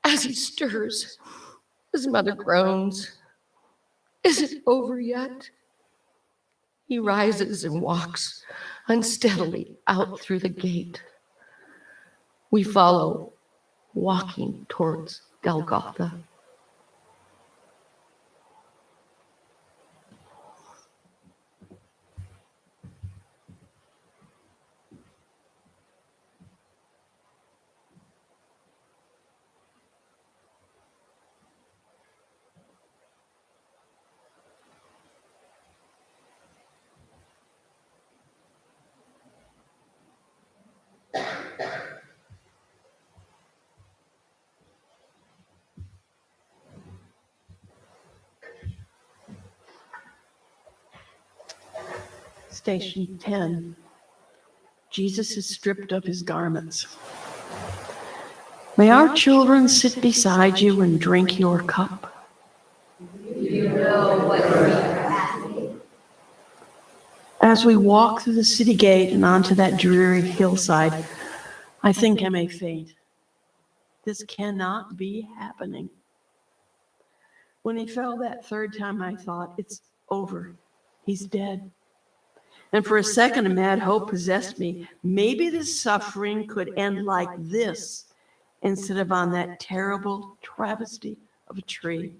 As he stirs, his mother groans. Is it over yet? He rises and walks unsteadily out through the gate. We follow, walking towards Golgotha. Station 10. Jesus is stripped of his garments. May our children sit beside you and drink your cup. You know what we are asking. As we walk through the city gate and onto that dreary hillside, I think I may faint. This cannot be happening. When he fell that third time, I thought, it's over. He's dead. And for a second, a mad hope possessed me. Maybe this suffering could end like this instead of on that terrible travesty of a tree.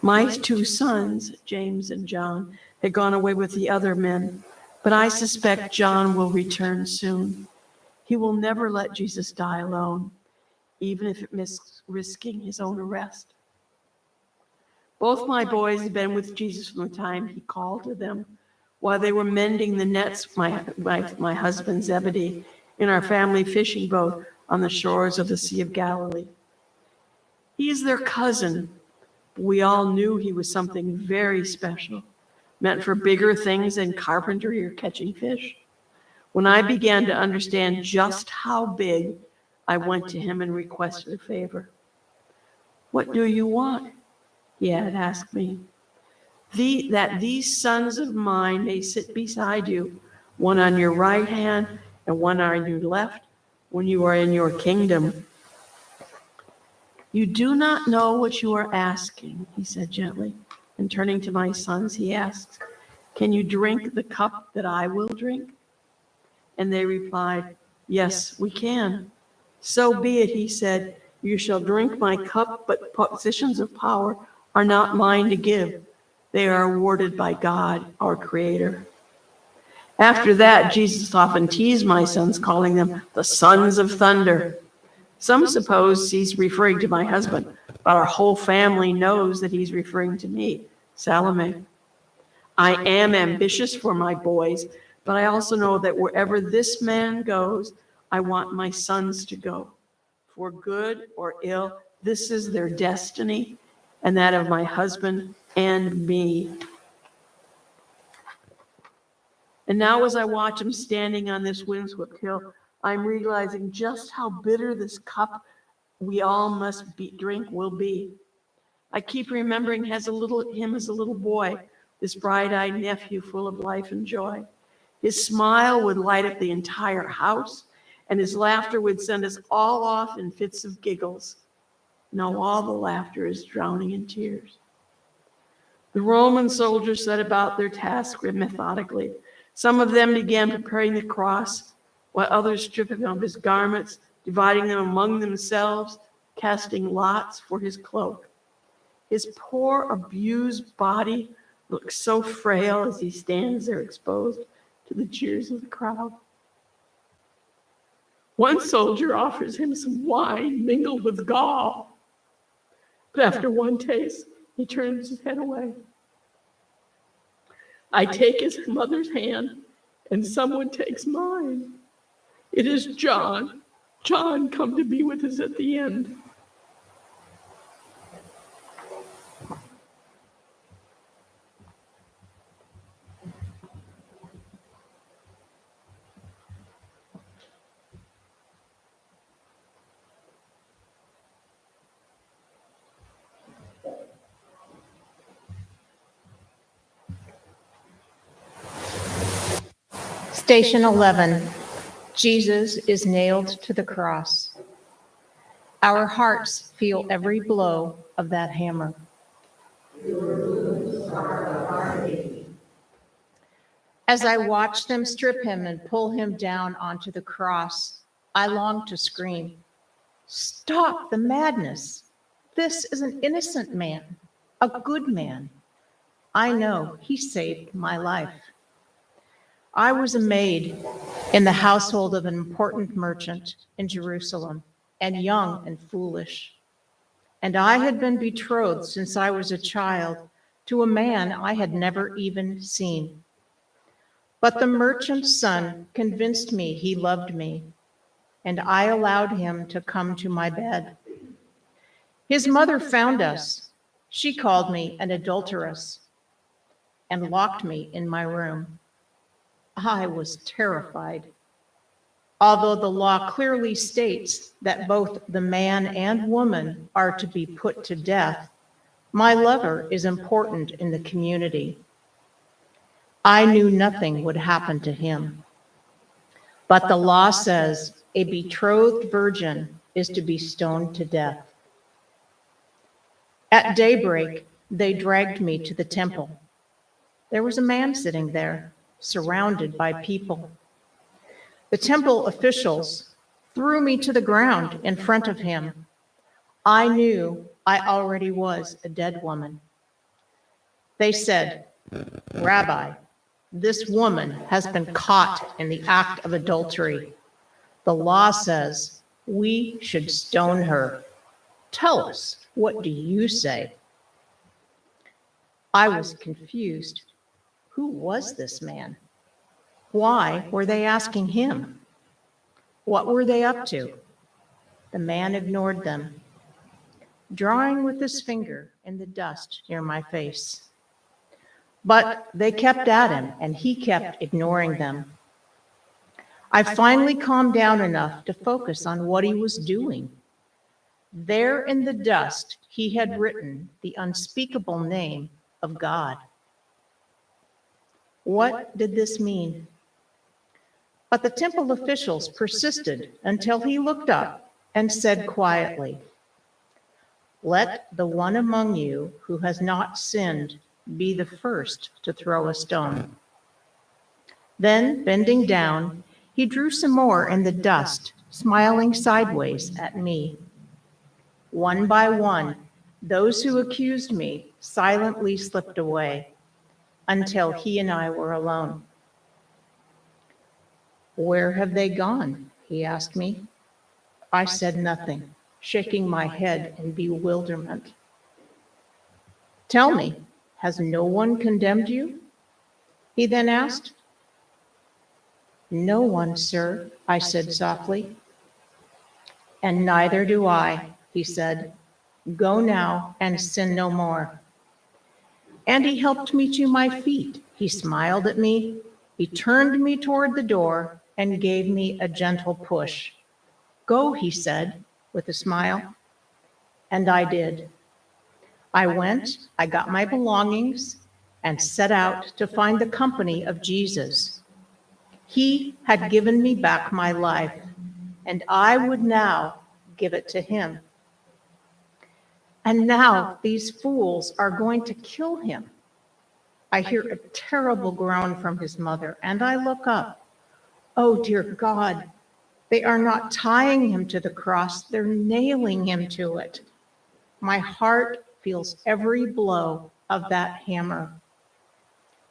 My two sons, James and John, had gone away with the other men, but I suspect John will return soon. He will never let Jesus die alone, even if it means risking his own arrest. Both my boys had been with Jesus from the time he called to them while they were mending the nets, my husband Zebedee, in our family fishing boat on the shores of the Sea of Galilee. He is their cousin. We all knew he was something very special, meant for bigger things than carpentry or catching fish. When I began to understand just how big, I went to him and requested a favor. What do you want? He had asked me. That these sons of mine may sit beside you, one on your right hand and one on your left, when you are in your kingdom. You do not know what you are asking, he said gently. And turning to my sons, he asked, can you drink the cup that I will drink? And they replied, yes, we can. So be it, he said, you shall drink my cup, but positions of power are not mine to give. They are awarded by God, our Creator. After that, Jesus often teased my sons, calling them the sons of thunder. Some suppose he's referring to my husband, but our whole family knows that he's referring to me, Salome. I am ambitious for my boys, but I also know that wherever this man goes, I want my sons to go. For good or ill, this is their destiny, and that of my husband and me. And now as I watch him standing on this windswept hill, I'm realizing just how bitter this cup we all must drink will be. I keep remembering him as a little boy, this bright-eyed nephew full of life and joy. His smile would light up the entire house, and his laughter would send us all off in fits of giggles. Now all the laughter is drowning in tears. The Roman soldiers set about their task methodically. Some of them began preparing the cross, while others stripped him of his garments, dividing them among themselves, casting lots for his cloak. His poor, abused body looks so frail as he stands there exposed to the jeers of the crowd. One soldier offers him some wine mingled with gall, but after one taste, he turns his head away. I take his mother's hand, and someone takes mine. It is John, John come to be with us at the end. Station 11, Jesus is nailed to the cross. Our hearts feel every blow of that hammer. As I watch them strip him and pull him down onto the cross, I long to scream, "Stop the madness! This is an innocent man, a good man. I know he saved my life." I was a maid in the household of an important merchant in Jerusalem, and young and foolish. And I had been betrothed since I was a child to a man I had never even seen. But the merchant's son convinced me he loved me, and I allowed him to come to my bed. His mother found us. She called me an adulteress and locked me in my room. I was terrified. Although the law clearly states that both the man and woman are to be put to death, my lover is important in the community. I knew nothing would happen to him. But the law says a betrothed virgin is to be stoned to death. At daybreak, they dragged me to the temple. There was a man sitting there, surrounded by people. The temple officials threw me to the ground in front of him. I knew I already was a dead woman. They said, "Rabbi, this woman has been caught in the act of adultery. The law says we should stone her. Tell us, what do you say?" I was confused. Who was this man? Why were they asking him? What were they up to? The man ignored them, drawing with his finger in the dust near my face. But they kept at him, and he kept ignoring them. I finally calmed down enough to focus on what he was doing. There in the dust, he had written the unspeakable name of God. What did this mean? But the temple officials persisted until he looked up and said quietly, "Let the one among you who has not sinned be the first to throw a stone." Then, bending down, he drew some more in the dust, smiling sideways at me. One by one, those who accused me silently slipped away until he and I were alone. "Where have they gone?" he asked me. I said nothing, shaking my head in bewilderment. "Tell me, has no one condemned you?" he then asked. "No one, sir," I said softly. "And neither do I," he said. "Go now and sin no more." And he helped me to my feet. He smiled at me. He turned me toward the door and gave me a gentle push. "Go," he said, with a smile. And I did. I went, I got my belongings, and set out to find the company of Jesus. He had given me back my life, and I would now give it to him. And now these fools are going to kill him. I hear a terrible groan from his mother, and I look up. Oh, dear God, they are not tying him to the cross, they're nailing him to it. My heart feels every blow of that hammer.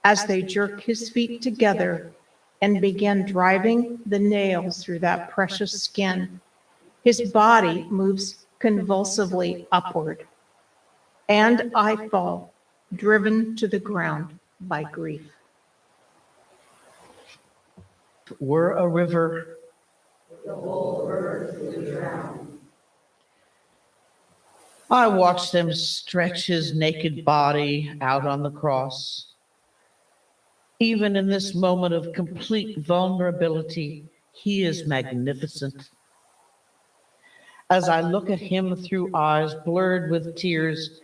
As they jerk his feet together and begin driving the nails through that precious skin, his body moves convulsively upward, and I fall, driven to the ground by grief. Were a river I watched him stretch his naked body out on the cross. Even in this moment of complete vulnerability, he is magnificent. As I look at him through eyes blurred with tears,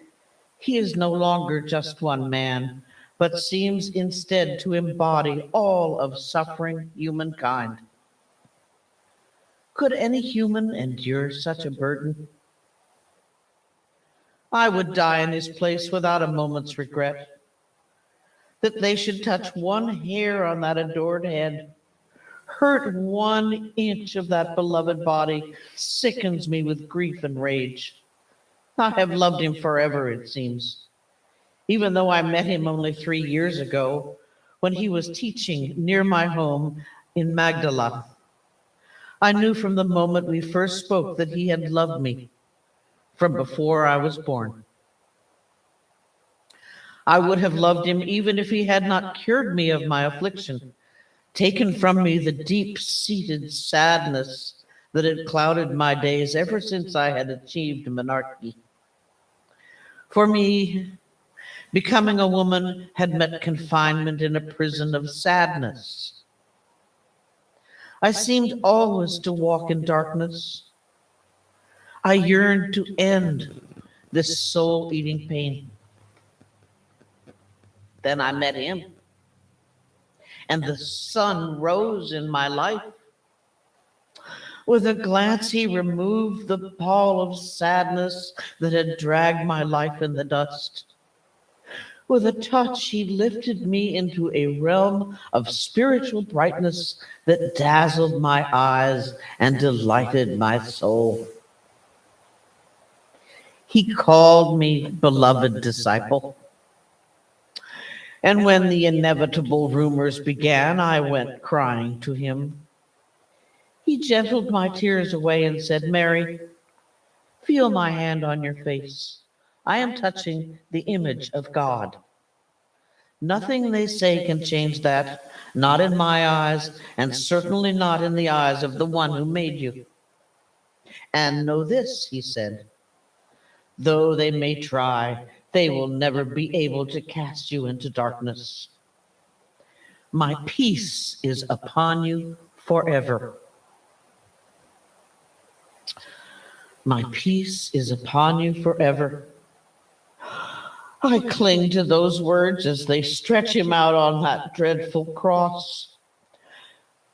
he is no longer just one man, but seems instead to embody all of suffering humankind. Could any human endure such a burden? I would die in his place without a moment's regret. That they should touch one hair on that adored head, hurt 1 inch of that beloved body, sickens me with grief and rage. I have loved him forever, it seems, even though I met him only 3 years ago when he was teaching near my home in Magdala. I knew from the moment we first spoke that he had loved me from before I was born. I would have loved him even if he had not cured me of my affliction, taken from me the deep-seated sadness that had clouded my days ever since I had achieved monarchy. For me, becoming a woman had meant confinement in a prison of sadness. I seemed always to walk in darkness. I yearned to end this soul-eating pain. Then I met him, and the sun rose in my life. With a glance, he removed the pall of sadness that had dragged my life in the dust. With a touch, he lifted me into a realm of spiritual brightness that dazzled my eyes and delighted my soul. He called me beloved disciple. And when the inevitable rumors began, I went crying to him. He gentled my tears away and said, "Mary, feel my hand on your face. I am touching the image of God. Nothing they say can change that, not in my eyes, and certainly not in the eyes of the one who made you. And know this," he said, "though they may try, they will never be able to cast you into darkness. My peace is upon you forever. My peace is upon you forever." I cling to those words as they stretch him out on that dreadful cross.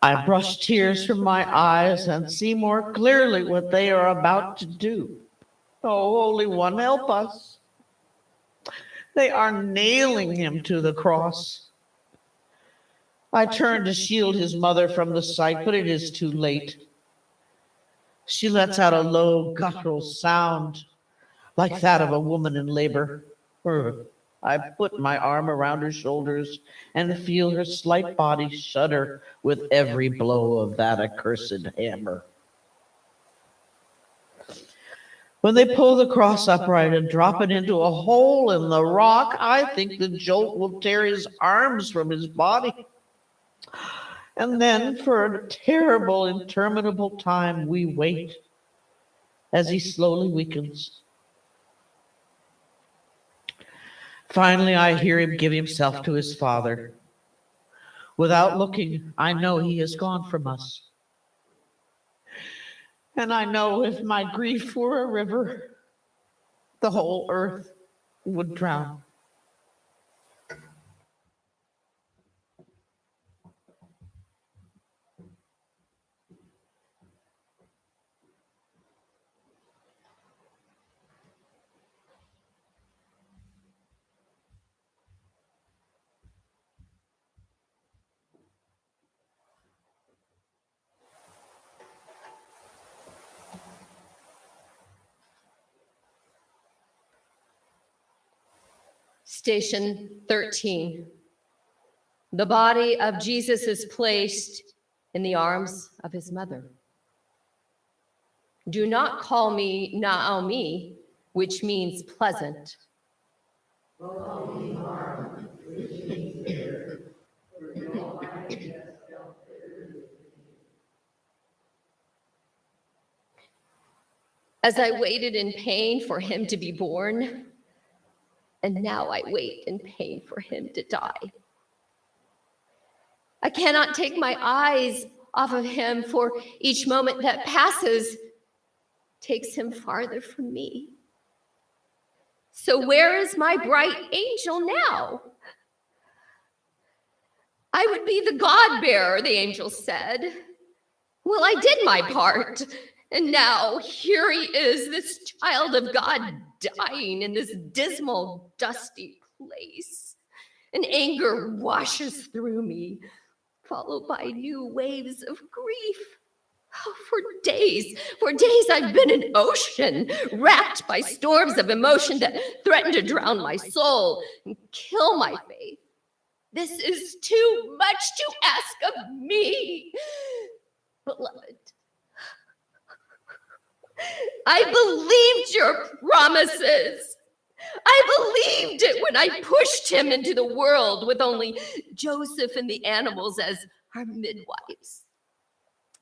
I brush tears from my eyes and see more clearly what they are about to do. Oh, Holy One, help us. They are nailing him to the cross. I turn to shield his mother from the sight, but it is too late. She lets out a low, guttural sound, like that of a woman in labor. I put my arm around her shoulders and feel her slight body shudder with every blow of that accursed hammer. When they pull the cross upright and drop it into a hole in the rock, I think the jolt will tear his arms from his body. And then, for a terrible, interminable time, we wait as he slowly weakens. Finally, I hear him give himself to his Father. Without looking, I know he has gone from us. And I know if my grief were a river, the whole earth would drown. Station 13. The body of Jesus is placed in the arms of his mother. Do not call me Naomi, which means pleasant. as I waited in pain for him to be born, and now I wait in pain for him to die. I cannot take my eyes off of him, for each moment that passes takes him farther from me. So where is my bright angel now? I would be the God bearer, the angel said. Well, I did my part. And now here he is, this child of God, dying in this dismal, dusty place. And anger washes through me, followed by new waves of grief. Oh, for days I've been an ocean, racked by storms of emotion that threaten to drown my soul and kill my faith. This is too much to ask of me, beloved. I believed your promises. I believed it when I pushed him into the world with only Joseph and the animals as our midwives.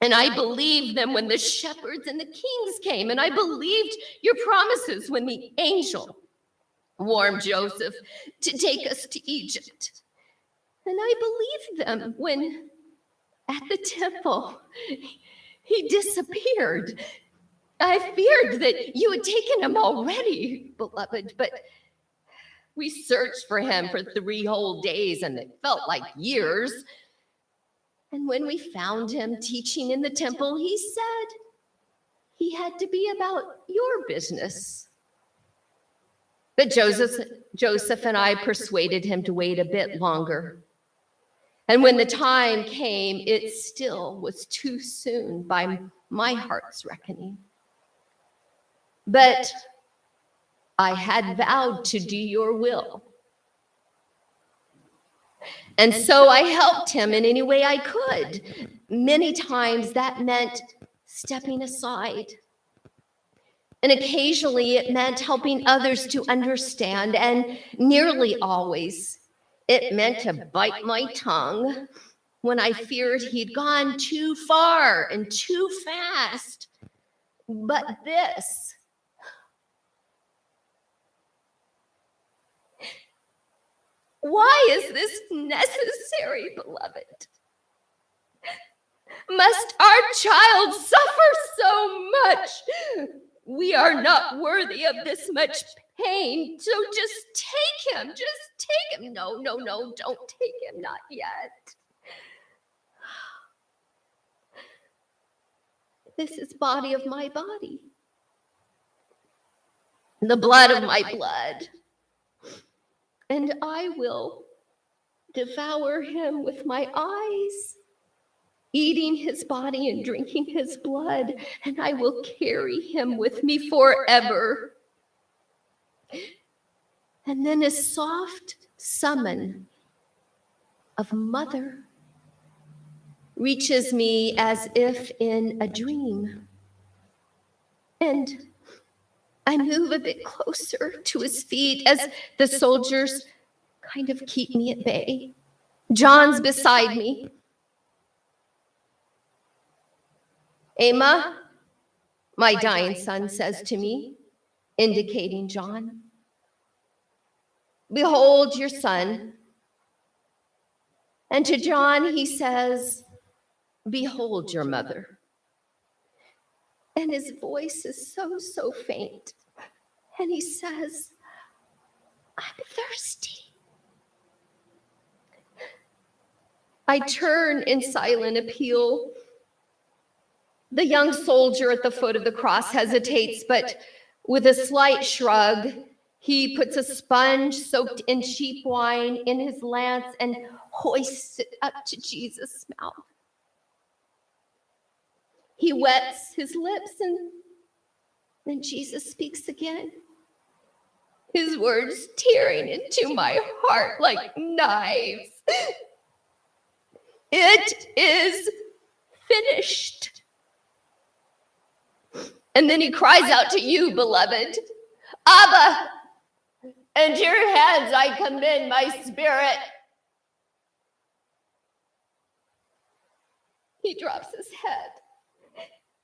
And I believed them when the shepherds and the kings came. And I believed your promises when the angel warned Joseph to take us to Egypt. And I believed them when at the temple he disappeared. I feared that you had taken him already, beloved, but we searched for him for 3 whole days, and it felt like years. And when we found him teaching in the temple, he said he had to be about your business. But Joseph and I persuaded him to wait a bit longer. And when the time came, it still was too soon by my heart's reckoning. But I had vowed to do your will. And so I helped him in any way I could. Many times that meant stepping aside. And occasionally it meant helping others to understand. And nearly always it meant to bite my tongue when I feared he'd gone too far and too fast. But this, why is this necessary, beloved? Must our child suffer so much? We are not worthy of this much pain, so just take him, No, don't take him, not yet. This is body of my body, the blood of my blood. And I will devour him with my eyes, eating his body and drinking his blood, and I will carry him with me forever. And then a soft summon of mother reaches me as if in a dream. And I move a bit closer to his feet as the soldiers kind of keep me at bay. John's beside me. Emma, my dying son says to me, indicating John, behold your son. And to John he says, behold your mother. And his voice is so faint. And he says, I'm thirsty. I turn in silent appeal. The young soldier at the foot of the cross hesitates, but with a slight shrug, he puts a sponge soaked in cheap wine in his lance and hoists it up to Jesus' mouth. He wets his lips, and then Jesus speaks again, his words tearing into my heart like knives. It is finished. And then he cries out to you, beloved, Abba, into your hands I commend my spirit. He drops his head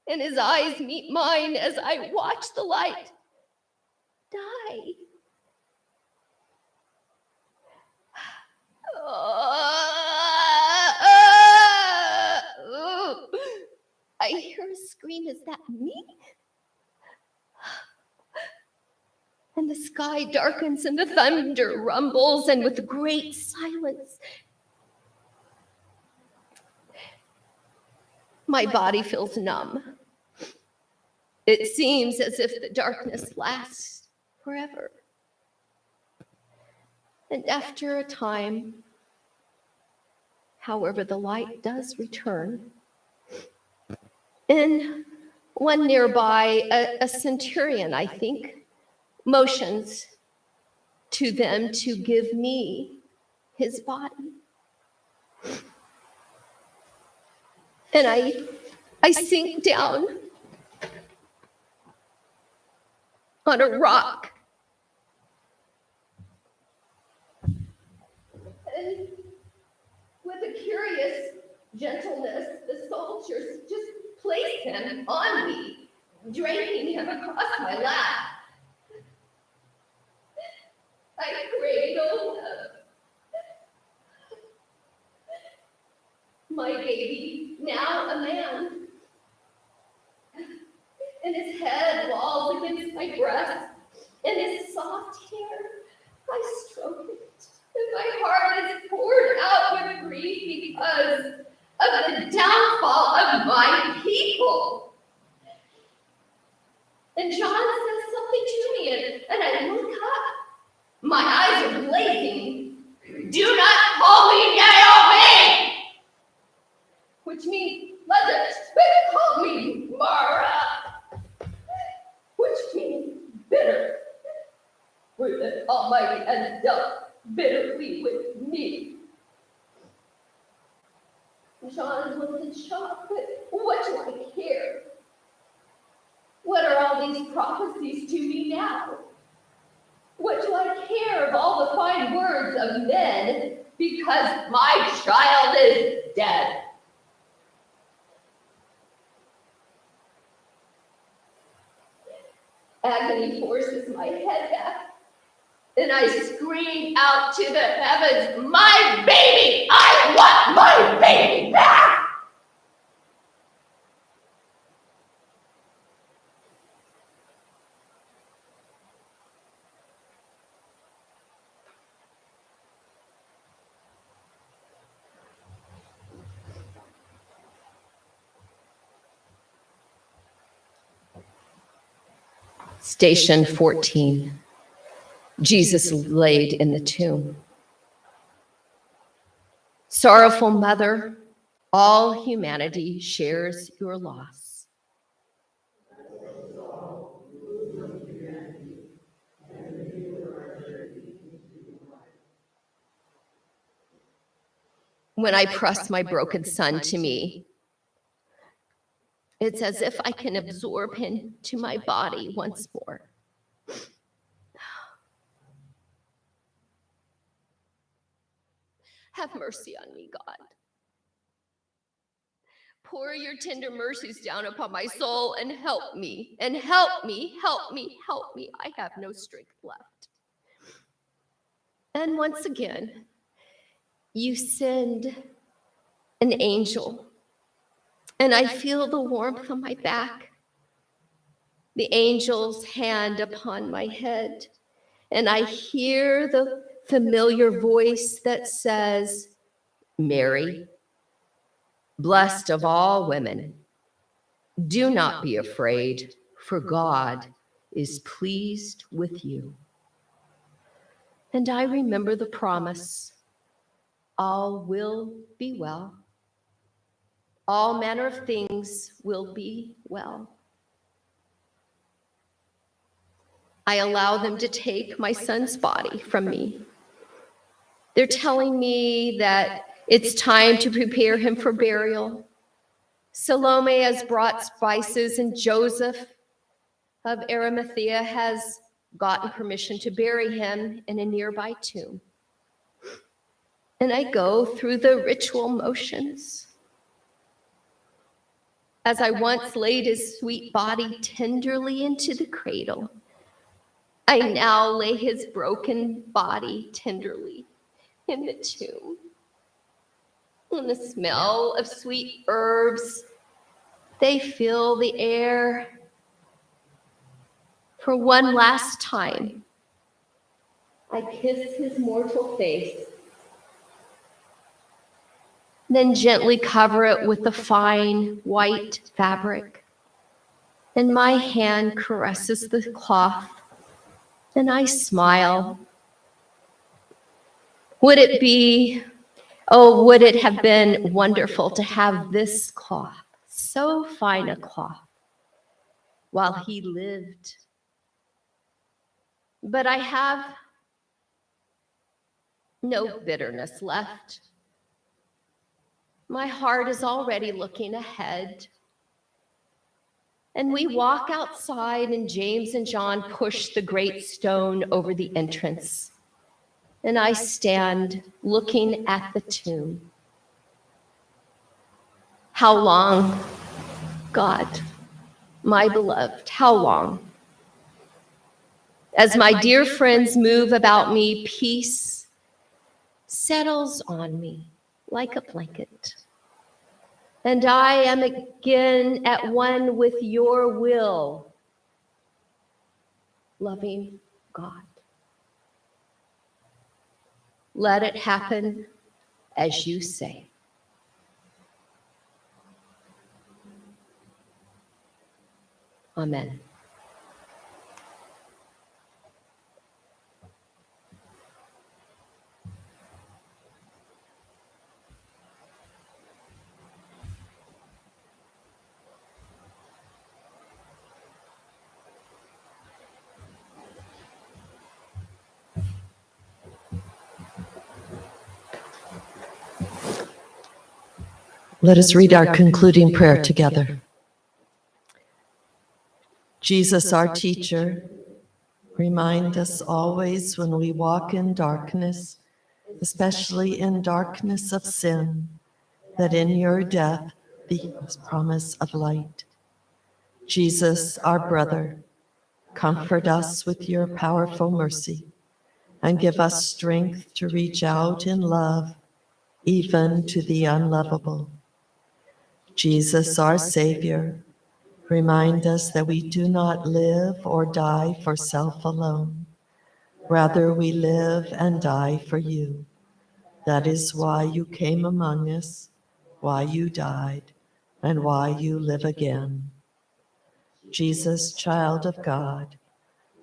and his eyes meet mine as I watch the light die. I hear a scream. Is that me? And the sky darkens and the thunder rumbles, and with great silence, my body feels numb. It seems as if the darkness lasts forever. And after a time, however, the light does return. And one nearby, a centurion, I think, motions to them to give me his body. And I sink down on a rock. And with a curious gentleness, the soldiers just place him on me, draping him across my lap. I cradle my baby, now a man, and his head lolls against my breast, and his soft hair, I stroke it, and my heart is poured out with grief because of the downfall of my people. And John says something to me, and I look up. My eyes are blazing. Do not call me Naomi! Which means, let's call me Mara. Which means bitter. For the Almighty has dealt bitterly with me. John looks in shock, but what do I care? What are all these prophecies to me now? What do I care of all the fine words of men because my child is dead? Agony forces my head back, and I scream out to the heavens, my baby! I want my baby back! Station 14. Jesus laid in the tomb. Sorrowful mother, all humanity shares your loss. When I press my broken son to me, it's as if I can absorb him to my body once more. Have mercy on me, God. Pour your tender mercies down upon my soul and help me, and help me, help me, help me. I have no strength left. And once again, you send an angel, and I feel the warmth on my back, the angel's hand upon my head, and I hear the familiar voice that says, Mary, blessed of all women, do not be afraid, for God is pleased with you. And I remember the promise, all will be well. All manner of things will be well. I allow them to take my son's body from me. They're telling me that it's time to prepare him for burial. Salome has brought spices, and Joseph of Arimathea has gotten permission to bury him in a nearby tomb. And I go through the ritual motions. as I once laid his sweet body tenderly into the cradle, I now lay his broken body tenderly in the tomb. And the smell of sweet herbs, they fill the air. For one last time, I kiss his mortal face, then gently cover it with the fine white fabric. And my hand caresses the cloth, and I smile. Would it have been wonderful to have this cloth, so fine a cloth, while he lived. But I have no bitterness left. My heart is already looking ahead. And we walk outside, and James and John push the great stone over the entrance. And I stand looking at the tomb. How long, God, my beloved, how long? As my dear friends move about me, peace settles on me like a blanket. And I am again at one with your will, loving God. Let it happen as you say. Amen. Let us read our concluding prayer together. Jesus, our teacher, remind us always when we walk in darkness, especially in darkness of sin, that in your death is promise of light. Jesus, our brother, comfort us with your powerful mercy and give us strength to reach out in love, even to the unlovable. Jesus, our Savior, remind us that we do not live or die for self alone. Rather, we live and die for you. That is why you came among us, why you died, and why you live again. Jesus, child of God,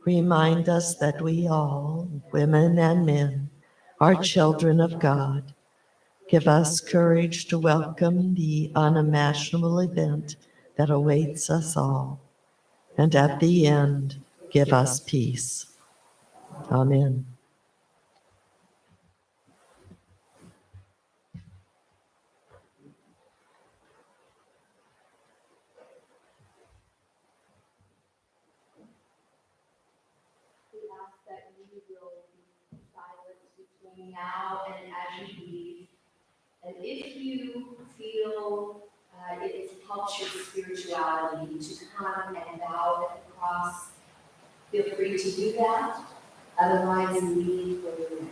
remind us that we all, women and men, are children of God. Give us courage to welcome the unimaginable event that awaits us all. And at the end, give us peace. Amen. We ask that you will be silent between now and as you leave. And if you feel it helps your spirituality to come and bow at the cross, feel free to do that. Otherwise, leave where you're